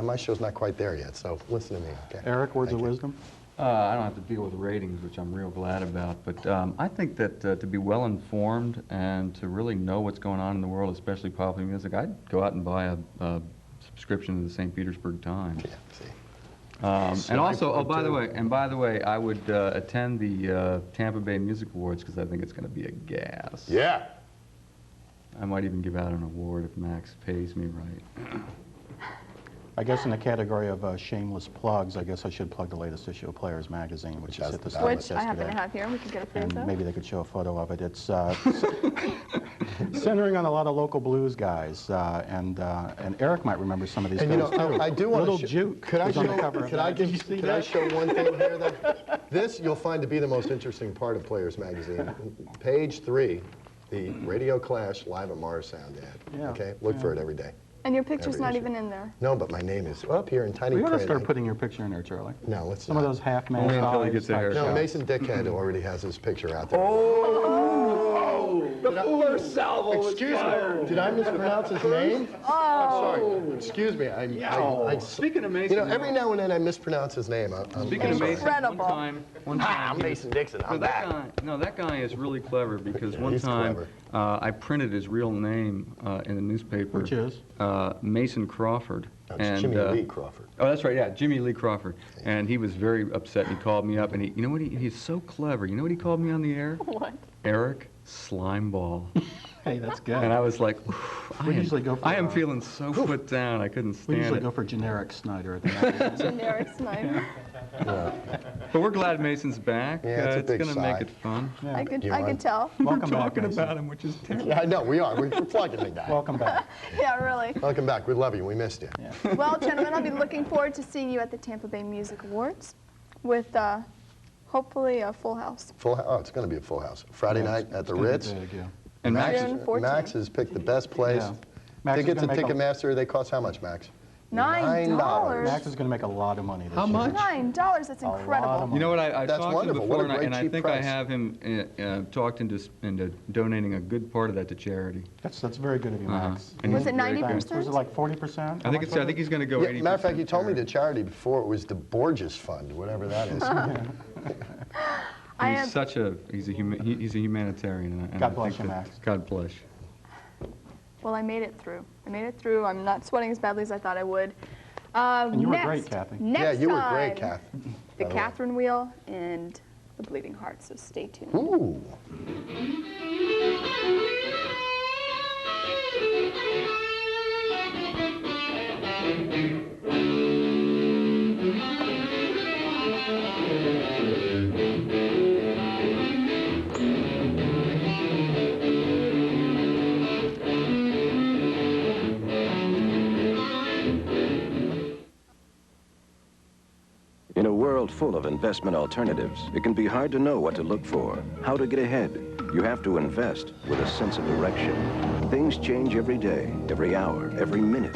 My show's not quite there yet, so listen to me, okay? Eric, words Thank of you. wisdom? I don't have to deal with ratings, which I'm real glad about. But I think that to be well informed and to really know what's going on in the world, especially popular music, I'd go out and buy a subscription to the St. Petersburg Times. Yeah, see. And also, plug by too. the way, I would attend the Tampa Bay Music Awards because I think it's going to be a gas. Yeah. I might even give out an award if Max pays me right. I guess in the category of shameless plugs, I guess I should plug the latest issue of Players Magazine, which has just hit the the stores Which I happen to yesterday. have here, and we can get it for you. And maybe they could show a photo of it. It's centering on a lot of local blues guys, and Eric might remember some of these And you guys know, too. I do want Little to Juke Could I was show? on the cover of Could I that. Did you just? see Could I that? show one thing here? That this you'll find to be the most interesting part of Players Magazine. Page 3, the Radio Clash Live at Morrisound ad. Yeah, Okay, look for it every day. And your picture's Every not issue. even in there. No, but my name is up here in tiny We ought to print. start putting your picture in there, Charlie. No, let's Some of not. those half-man Only until he thighs gets a type haircut. No, shots. Mason Dickhead already has his picture out there. The Fuller salvo Excuse me, did I mispronounce his name? Oh. I'm sorry. Excuse me. Speaking of Mason, You know, every now and then I mispronounce his name. speaking of sorry. Mason, Incredible. one time, I'm Mason Dixon. No, I'm back. that guy is really clever because Yeah, one he's time clever. I printed his real name in the newspaper. Which is? Mason Crawford. No, it's Jimmy Lee Crawford. Oh, that's right, yeah, Jimmy Lee Crawford. And he was very upset, and he called me up, and you know what, he's so clever. You know what he called me on the air? What? Eric Slimeball. Hey, that's good. And I was like, We usually go for, I am feeling so put down, I couldn't We stand usually it. go for generic Snider at the magazine. Generic Snider. But we're glad Mason's back. Yeah, it's a big going to sigh. make it fun. I could You I are. could tell. Welcome We're back, talking Mason. about him, which is terrible. Yeah, I know, we are. We're plugging the guy. Welcome back. Yeah, really. Welcome back. We love you. We missed you. Yeah. Well, gentlemen, I'll be looking forward to seeing you at the Tampa Bay Music Awards with hopefully a full house. Oh, it's going to be a full house. Friday Yeah, night it's at the gonna be Ritz. big, yeah. And Max, June 14th. Max has picked the best place. Yeah. Max is Tickets gonna at make a- Ticketmaster, they cost how much, Max? $9. Max is going to make a lot of money this How year. much? $9, that's A lot of incredible. money. You know what, I That's talked to him wonderful. What a before, great and I cheap think price. I have him talked into donating a good part of that to charity. That's very good of you, Max. And Was he's it very 90%? thankful. Was it like 40%? I think he's going to go 80%. Matter of fact, you told me charity. the charity before it was the Borges Fund, whatever that is. He's a humanitarian. And God I bless think you, that- Max. God bless. Well, I made it through. I'm not sweating as badly as I thought I would. And you were next, great, Kathy. Next Yeah, you were time, great, Kath. The Catherine Wheel and the Bleeding Heart, so stay tuned. Ooh. In a world full of investment alternatives, it can be hard to know what to look for, how to get ahead. You have to invest with a sense of direction. Things change every day, every hour, every minute.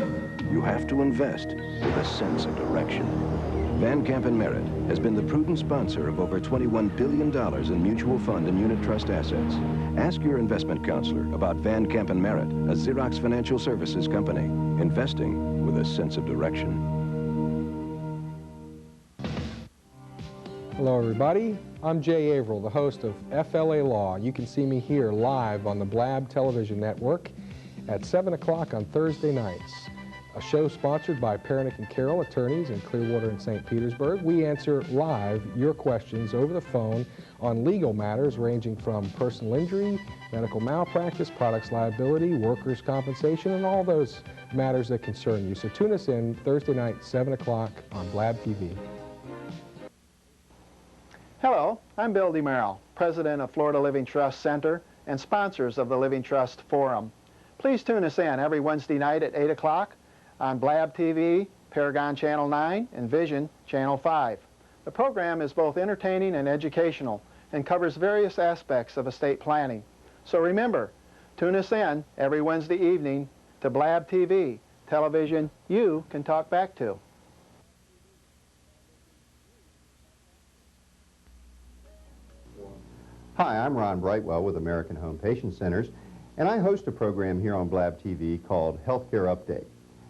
You have to invest with a sense of direction. Van Camp & Merritt has been the prudent sponsor of over $21 billion in mutual fund and unit trust assets. Ask your investment counselor about Van Camp & Merritt, a Xerox financial services company, investing with a sense of direction. Hello everybody, I'm Jay Averill, the host of FLA Law. You can see me here live on the Blab television network at 7 o'clock on Thursday nights. A show sponsored by Pernick and Carroll attorneys in Clearwater and St. Petersburg. We answer live your questions over the phone on legal matters ranging from personal injury, medical malpractice, products liability, workers' compensation, and all those matters that concern you. So tune us in Thursday night, 7 o'clock on Blab TV. Hello, I'm Bill DeMerrill, President of Florida Living Trust Center and sponsors of the Living Trust Forum. Please tune us in every Wednesday night at 8 o'clock on Blab TV, Paragon Channel 9, and Vision Channel 5. The program is both entertaining and educational and covers various aspects of estate planning. So remember, tune us in every Wednesday evening to Blab TV, television you can talk back to. Hi, I'm Ron Brightwell with American Home Patient Centers, and I host a program here on Blab TV called Healthcare Update.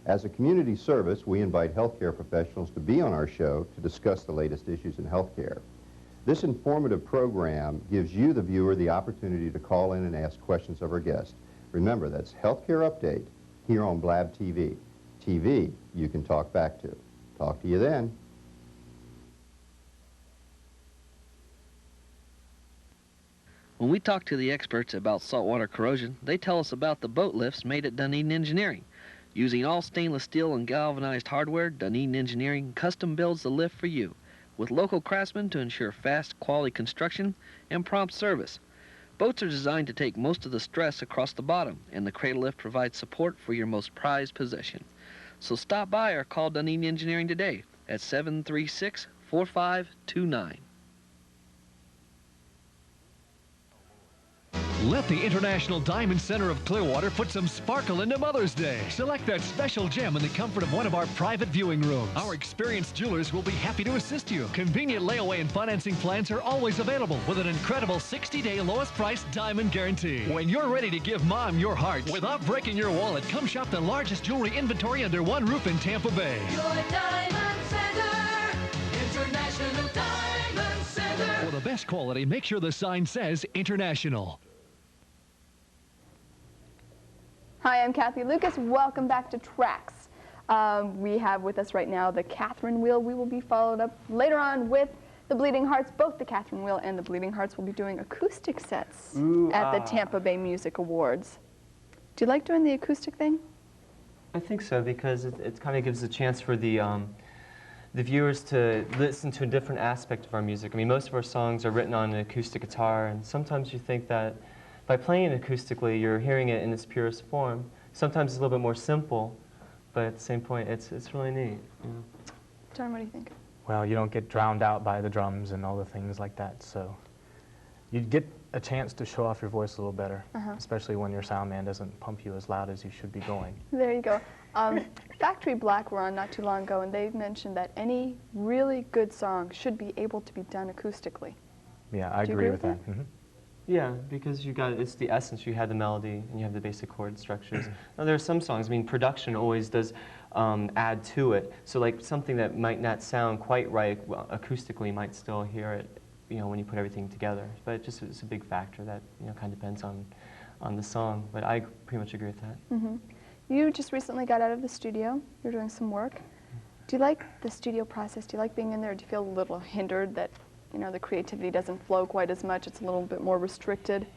As a community service, we invite healthcare professionals to be on our show to discuss the latest issues in healthcare. This informative program gives you, the viewer, the opportunity to call in and ask questions of our guest. Remember, that's Healthcare Update here on Blab TV. TV you can talk back to. Talk to you then. When we talk to the experts about saltwater corrosion, they tell us about the boat lifts made at Dunedin Engineering. Using all stainless steel and galvanized hardware, Dunedin Engineering custom builds the lift for you, with local craftsmen to ensure fast, quality construction and prompt service. Boats are designed to take most of the stress across the bottom, and the cradle lift provides support for your most prized possession. So stop by or call Dunedin Engineering today at 736-4529. Let the International Diamond Center of Clearwater put some sparkle into Mother's Day. Select that special gem in the comfort of one of our private viewing rooms. Our experienced jewelers will be happy to assist you. Convenient layaway and financing plans are always available with an incredible 60-day lowest price diamond guarantee. When you're ready to give Mom your heart without breaking your wallet, come shop the largest jewelry inventory under one roof in Tampa Bay. Your Diamond Center, International Diamond Center. For the best quality, make sure the sign says International. Hi, I'm Cathie Lucas. Welcome back to Trax. We have with us right now the Catherine Wheel. We will be followed up later on with the Bleeding Hearts. Both the Catherine Wheel and the Bleeding Hearts will be doing acoustic sets at the Tampa Bay Music Awards. Do you like doing the acoustic thing? I think so, because it kind of gives a chance for the viewers to listen to a different aspect of our music. I mean, most of our songs are written on an acoustic guitar, and sometimes you think that by playing it acoustically, you're hearing it in its purest form. Sometimes it's a little bit more simple, but at the same point, it's really neat. You know? John, what do you think? Well, you don't get drowned out by the drums and all the things like that, so you'd get a chance to show off your voice a little better, especially when your sound man doesn't pump you as loud as you should be going. There you go. Factory Black were on not too long ago, and they mentioned that any really good song should be able to be done acoustically. Yeah, I agree with that. Yeah, because you got, it's the essence. You have the melody and you have the basic chord structures. Now there are some songs, I mean, production always does add to it. So like something that might not sound quite right, well, acoustically you might still hear it, you know, when you put everything together. But it just is a big factor that, you know, kind of depends on the song. But I pretty much agree with that. You just recently got out of the studio. You're doing some work. Do you like the studio process? Do you like being in there? Do you feel a little hindered that, you know, the creativity doesn't flow quite as much? It's a little bit more restricted?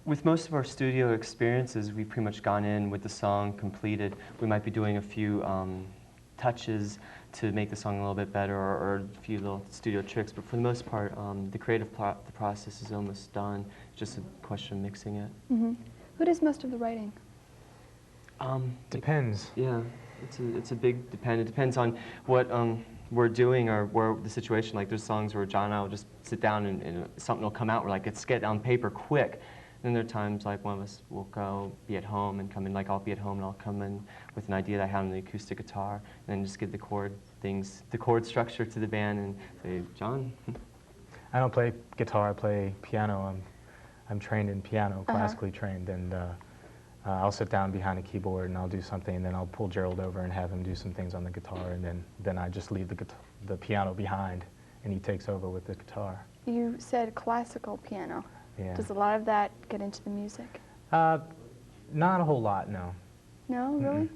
With most of our studio experiences, we've pretty much gone in with the song completed. We might be doing a few touches to make the song a little bit better, or a few little studio tricks, but for the most part, the creative the process is almost done. It's just a question of mixing it. Who does most of the writing? Depends. Yeah, it's a big depend. It depends on what we're doing or where the situation. Like there's songs where John and I will just sit down and something will come out. We're like, let's get on paper quick. And there are times like one of us will go be at home and come in, like I'll be at home and I'll come in with an idea that I have on the acoustic guitar, and then just give the chord structure to the band and say, John? I don't play guitar, I play piano. I'm trained in piano, classically trained, and I'll sit down behind a keyboard and I'll do something, and then I'll pull Gerald over and have him do some things on the guitar, and then I just leave the piano behind and he takes over with the guitar. You said classical piano. Yeah. Does a lot of that get into the music? Not a whole lot, no. No, really?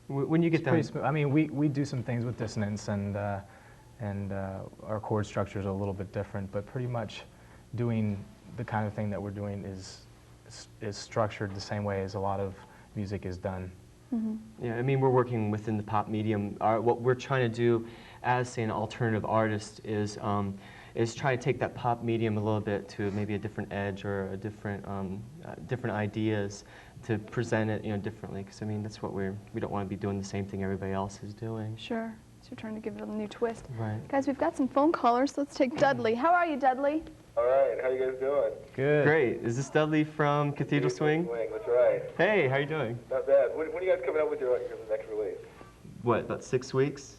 When you get down, I mean, we do some things with dissonance, and our chord structures are a little bit different, but pretty much doing the kind of thing that we're doing is structured the same way as a lot of music is done. Yeah, I mean, we're working within the pop medium. What we're trying to do as, say, an alternative artist is try to take that pop medium a little bit to maybe a different edge or a different ideas to present it, you know, differently. Because I mean, that's what we don't want to be doing the same thing everybody else is doing. Sure. So you're trying to give it a new twist. Right. Guys, we've got some phone callers. Let's take Dudley. How are you, Dudley? All right. How you guys doing? Good. Great. Is this Dudley from Cathedral Swing? That's right. Hey, how you doing? Not bad. When are you guys coming out with your next release? What, about 6 weeks?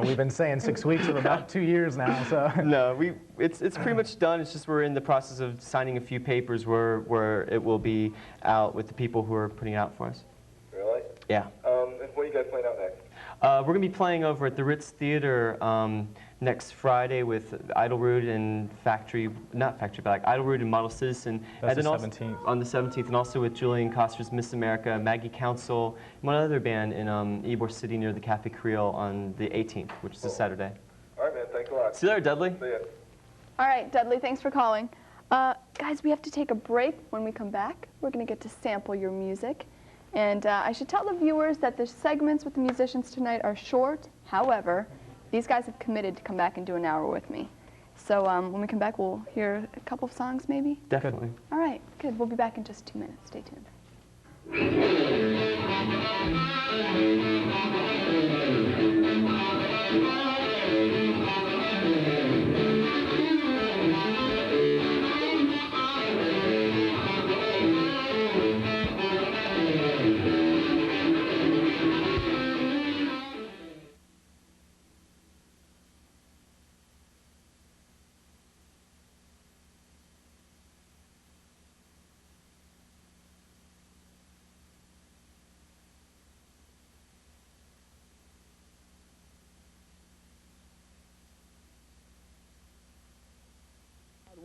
We've been saying 6 weeks for about 2 years now. So no, it's pretty much done. It's just we're in the process of signing a few papers where it will be out with the people who are putting it out for us. Really? Yeah. And what are you guys playing out next? We're going to be playing over at the Ritz Theater next Friday with Idleroot and Idleroot and Model Citizen. That's and the then 17th. On the 17th, and also with Julian Coster's Miss America, Maggie Council, and one other band in Ybor City near the Cafe Creole on the 18th, which is a Saturday. All right, man. Thanks a lot. See you later, Dudley. See ya. All right, Dudley, thanks for calling. Guys, we have to take a break. When we come back, we're going to get to sample your music. And I should tell the viewers that the segments with the musicians tonight are short. However, these guys have committed to come back and do an hour with me. So when we come back, we'll hear a couple of songs maybe? Definitely. All right, good. We'll be back in just 2 minutes. Stay tuned.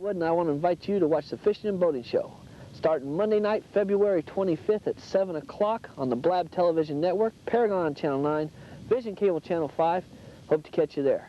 And I want to invite you to watch the Fishing and Boating Show, starting Monday night, February 25th at 7 o'clock on the Blab Television Network, Paragon on Channel 9, Vision Cable Channel 5. Hope to catch you there.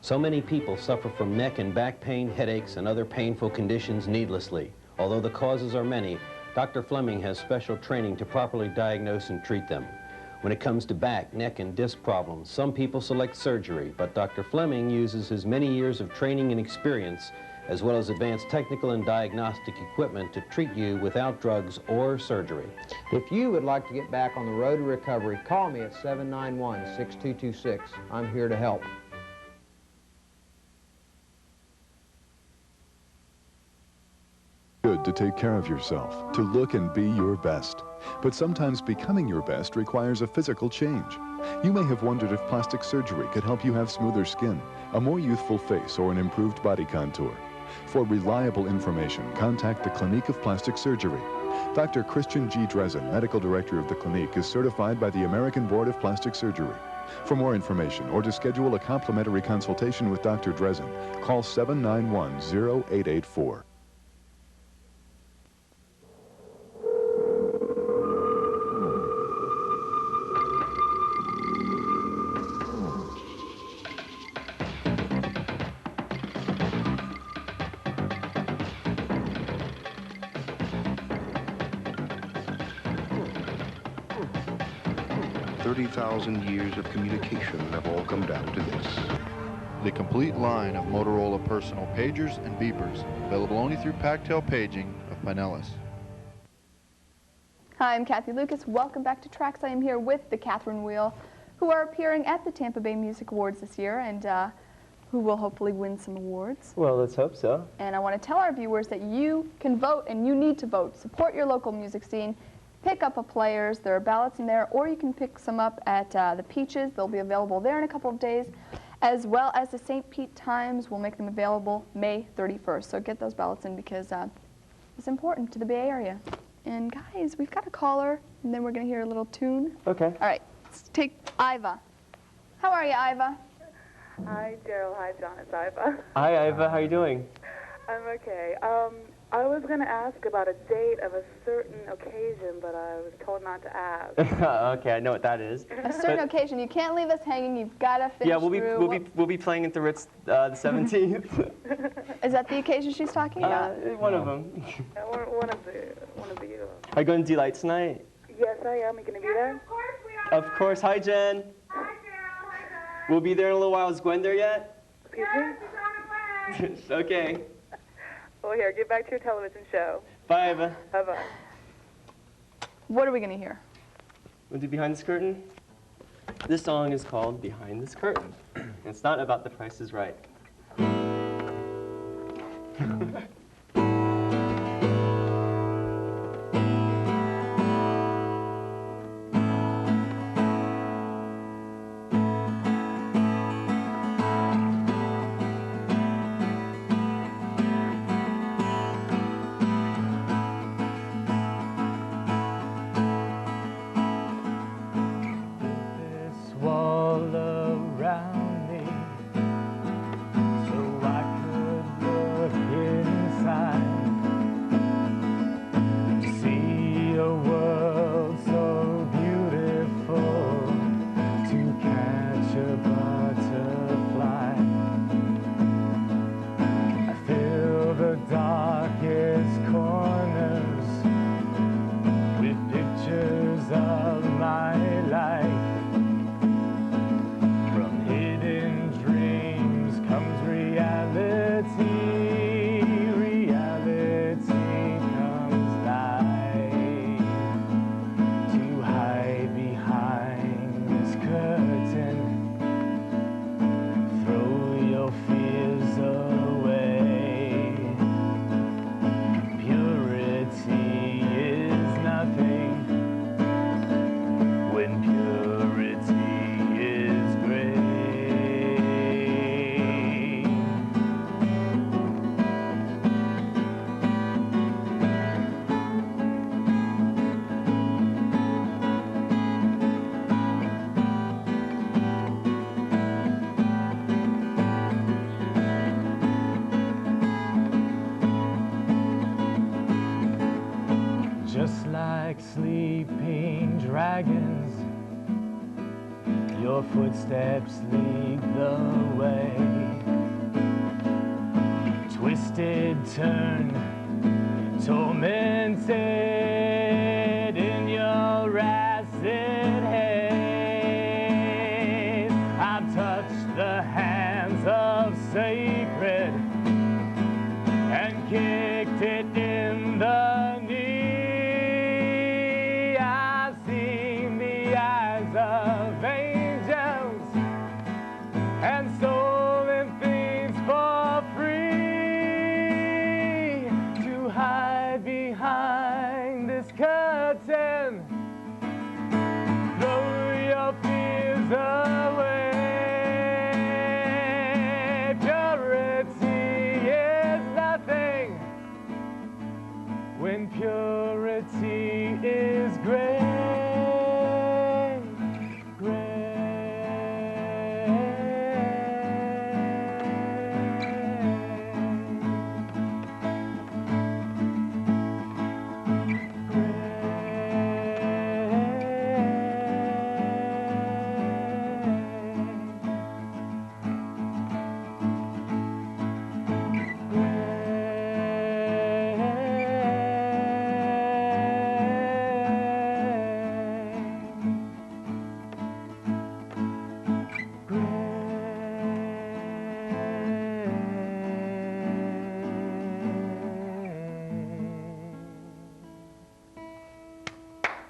So many people suffer from neck and back pain, headaches, and other painful conditions needlessly. Although the causes are many, Dr. Fleming has special training to properly diagnose and treat them. When it comes to back, neck, and disc problems, some people select surgery, but Dr. Fleming uses his many years of training and experience, as well as advanced technical and diagnostic equipment to treat you without drugs or surgery. If you would like to get back on the road to recovery, call me at 791-6226. I'm here to help. Good to take care of yourself, to look and be your best. But sometimes becoming your best requires a physical change. You may have wondered if plastic surgery could help you have smoother skin, a more youthful face, or an improved body contour. For reliable information, contact the Clinique of Plastic Surgery. Dr. Christian G. Drezen, Medical Director of the Clinique, is certified by the American Board of Plastic Surgery. For more information or to schedule a complimentary consultation with Dr. Drezen, call 791-0884. 30,000 years of communication have all come down to this. The complete line of Motorola personal pagers and beepers, available only through Pactel Paging of Pinellas. Hi, I'm Cathie Lucas. Welcome back to Trax. I am here with the Catherine Wheel, who are appearing at the Tampa Bay Music Awards this year, and who will hopefully win some awards. Well, let's hope so. And I want to tell our viewers that you can vote, and you need to vote. Support your local music scene. Pick up a players. There are ballots in there, or you can pick some up at the Peaches. They'll be available there in a couple of days, as well as the St. Pete Times will make them available May 31st. So get those ballots in because it's important to the Bay Area. And guys, we've got a caller, and then we're going to hear a little tune. Okay. All right, let's take Iva. How are you, Iva? Hi, Daryl. Hi, John. It's Iva. Hi, Iva. How are you doing? I'm okay. I was going to ask about a date of a certain occasion, but I was told not to ask. Okay, I know what that is. A certain occasion. You can't leave us hanging. You've got to finish we'll be playing at the Ritz the 17th. Is that the occasion she's talking about? One of them. One of the Are you going to D-Light tonight? Yes, I am. Are you going to be there? Of course. Hi, Jen. Hi, Daryl. Hi, Jen. We'll be there in a little while. Is Gwen there yet? Excuse me? Okay. Well, here, get back to your television show. Bye, Eva. Bye-bye. What are we going to hear? We'll do Behind This Curtain. This song is called Behind This Curtain. It's not about The Price is Right. Just like sleeping dragons, your footsteps lead the way. Twisted, turn, tormented in your acid head. kicked it in the knee. I've seen the eyes of angels and stolen things for free. To hide behind this curtain, throw your fears away. Purity is nothing when purity is great.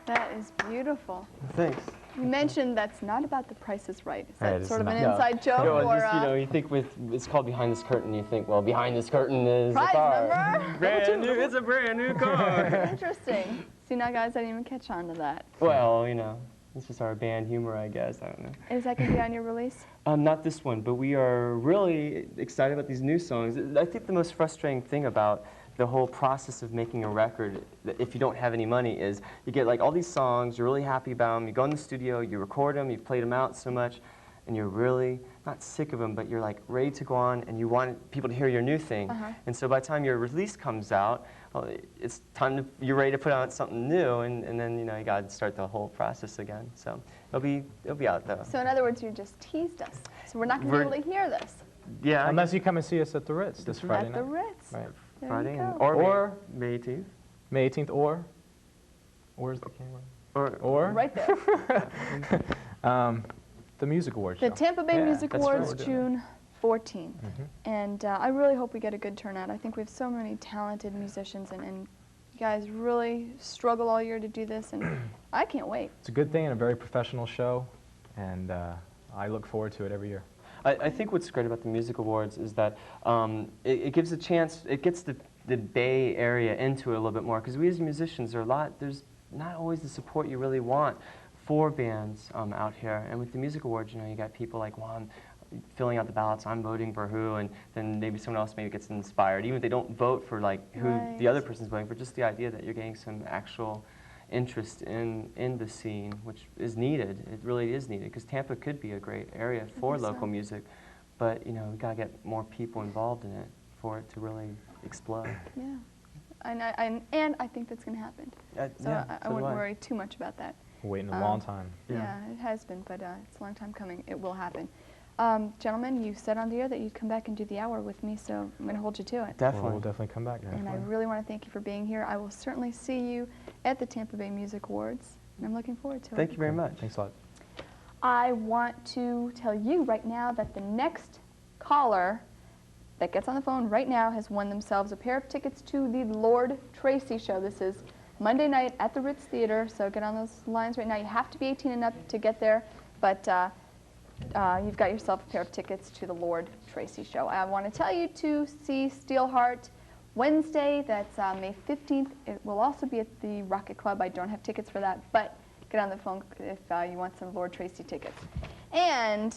That is beautiful. Thanks. You mentioned that's not about The Price is Right. Is that Right, it's sort of an not. inside joke? No, or, just, you know, you think it's called Behind This Curtain, you think, well, behind this curtain is prize a car. number? Brand new, it's a brand new car. Interesting. See, now guys, I didn't even catch on to that. Well, you know, it's just our band humor, I guess. I don't know. Is that going to be on your release? Not this one, but we are really excited about these new songs. I think the most frustrating thing about the whole process of making a record, if you don't have any money, is you get like all these songs, you're really happy about them, you go in the studio, you record them, you've played them out so much, and you're really, not sick of them, but you're like ready to go on and you want people to hear your new thing. And so by the time your release comes out, well, it's time to, you're ready to put out something new, and then, you know, you got to start the whole process again. So it'll be out though. So in other words, you just teased us. So we're not going to be able to hear this. Yeah. Unless you come and see us at the Ritz this Friday night. At the Ritz. Right. There Friday you go. or May 18th. May 18th or? Where's the camera? Or? Right there. The Music Awards The show. Tampa Bay Yeah, Music that's right. Awards, June 14th. And I really hope we get a good turnout. I think we have so many talented musicians, and you guys really struggle all year to do this, and I can't wait. It's a good thing and a very professional show, and I look forward to it every year. I think what's great about the Music Awards is that it gives a chance, it gets the Bay Area into it a little bit more, because we as musicians, there's not always the support you really want for bands out here. And with the Music Awards, you know, you got people like, well, I'm filling out the ballots, I'm voting for who, and then maybe someone else maybe gets inspired, even if they don't vote for like who the other person's voting for, just the idea that you're getting some actual interest in the scene, which is needed. It really is needed, because Tampa could be a great area for local music, but you know, we gotta get more people involved in it for it to really explode. Yeah, and I think that's going to happen. So yeah, I wouldn't worry too much about that. We're waiting a long time. Yeah, it has been, but it's a long time coming. It will happen. Gentlemen, you said on the air that you'd come back and do the hour with me, so I'm going to hold you to it. Definitely. We'll definitely come back. And I really want to thank you for being here. I will certainly see you at the Tampa Bay Music Awards, and I'm looking forward to it. Thank you very much. Thanks a lot. I want to tell you right now that the next caller that gets on the phone right now has won themselves a pair of tickets to the Lord Tracy show. This is Monday night at the Ritz Theater, so get on those lines right now. You have to be 18 and up to get there, but you've got yourself a pair of tickets to the Lord Tracy show. I want to tell you to see Steelheart Wednesday. That's May 15th. It will also be at the Rocket Club. I don't have tickets for that, but get on the phone if you want some Lord Tracy tickets. And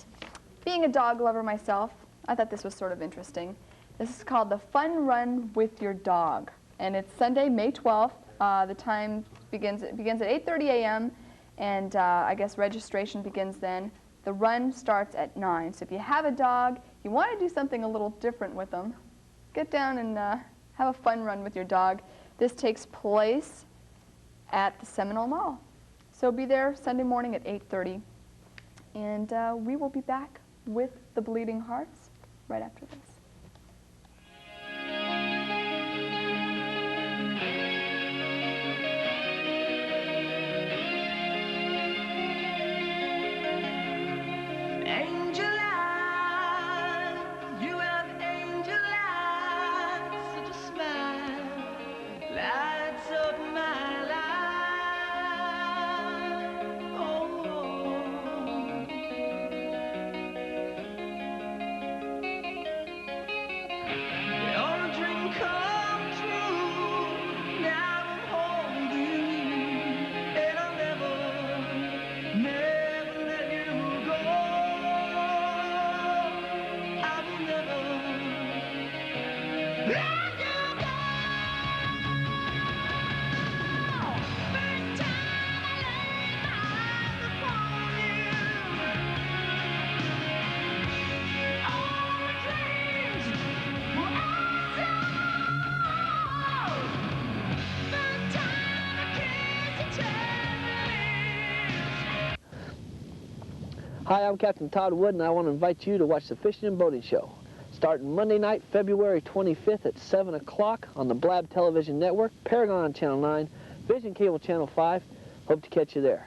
being a dog lover myself, I thought this was sort of interesting. This is called the Fun Run with Your Dog, and it's Sunday, May 12th. The time begins at 8:30 a.m., and I guess registration begins then. The run starts at 9. So if you have a dog, you want to do something a little different with them, get down and have a fun run with your dog. This takes place at the Seminole Mall. So be there Sunday morning at 8:30. And we will be back with the Bleeding Hearts right after this. You have angel eyes, such a smile. Hi, I'm Captain Todd Wood, and I want to invite you to watch the Fishing and Boating Show, starting Monday night, February 25th at 7 o'clock on the Blab Television Network, Paragon Channel 9, Vision Cable Channel 5. Hope to catch you there.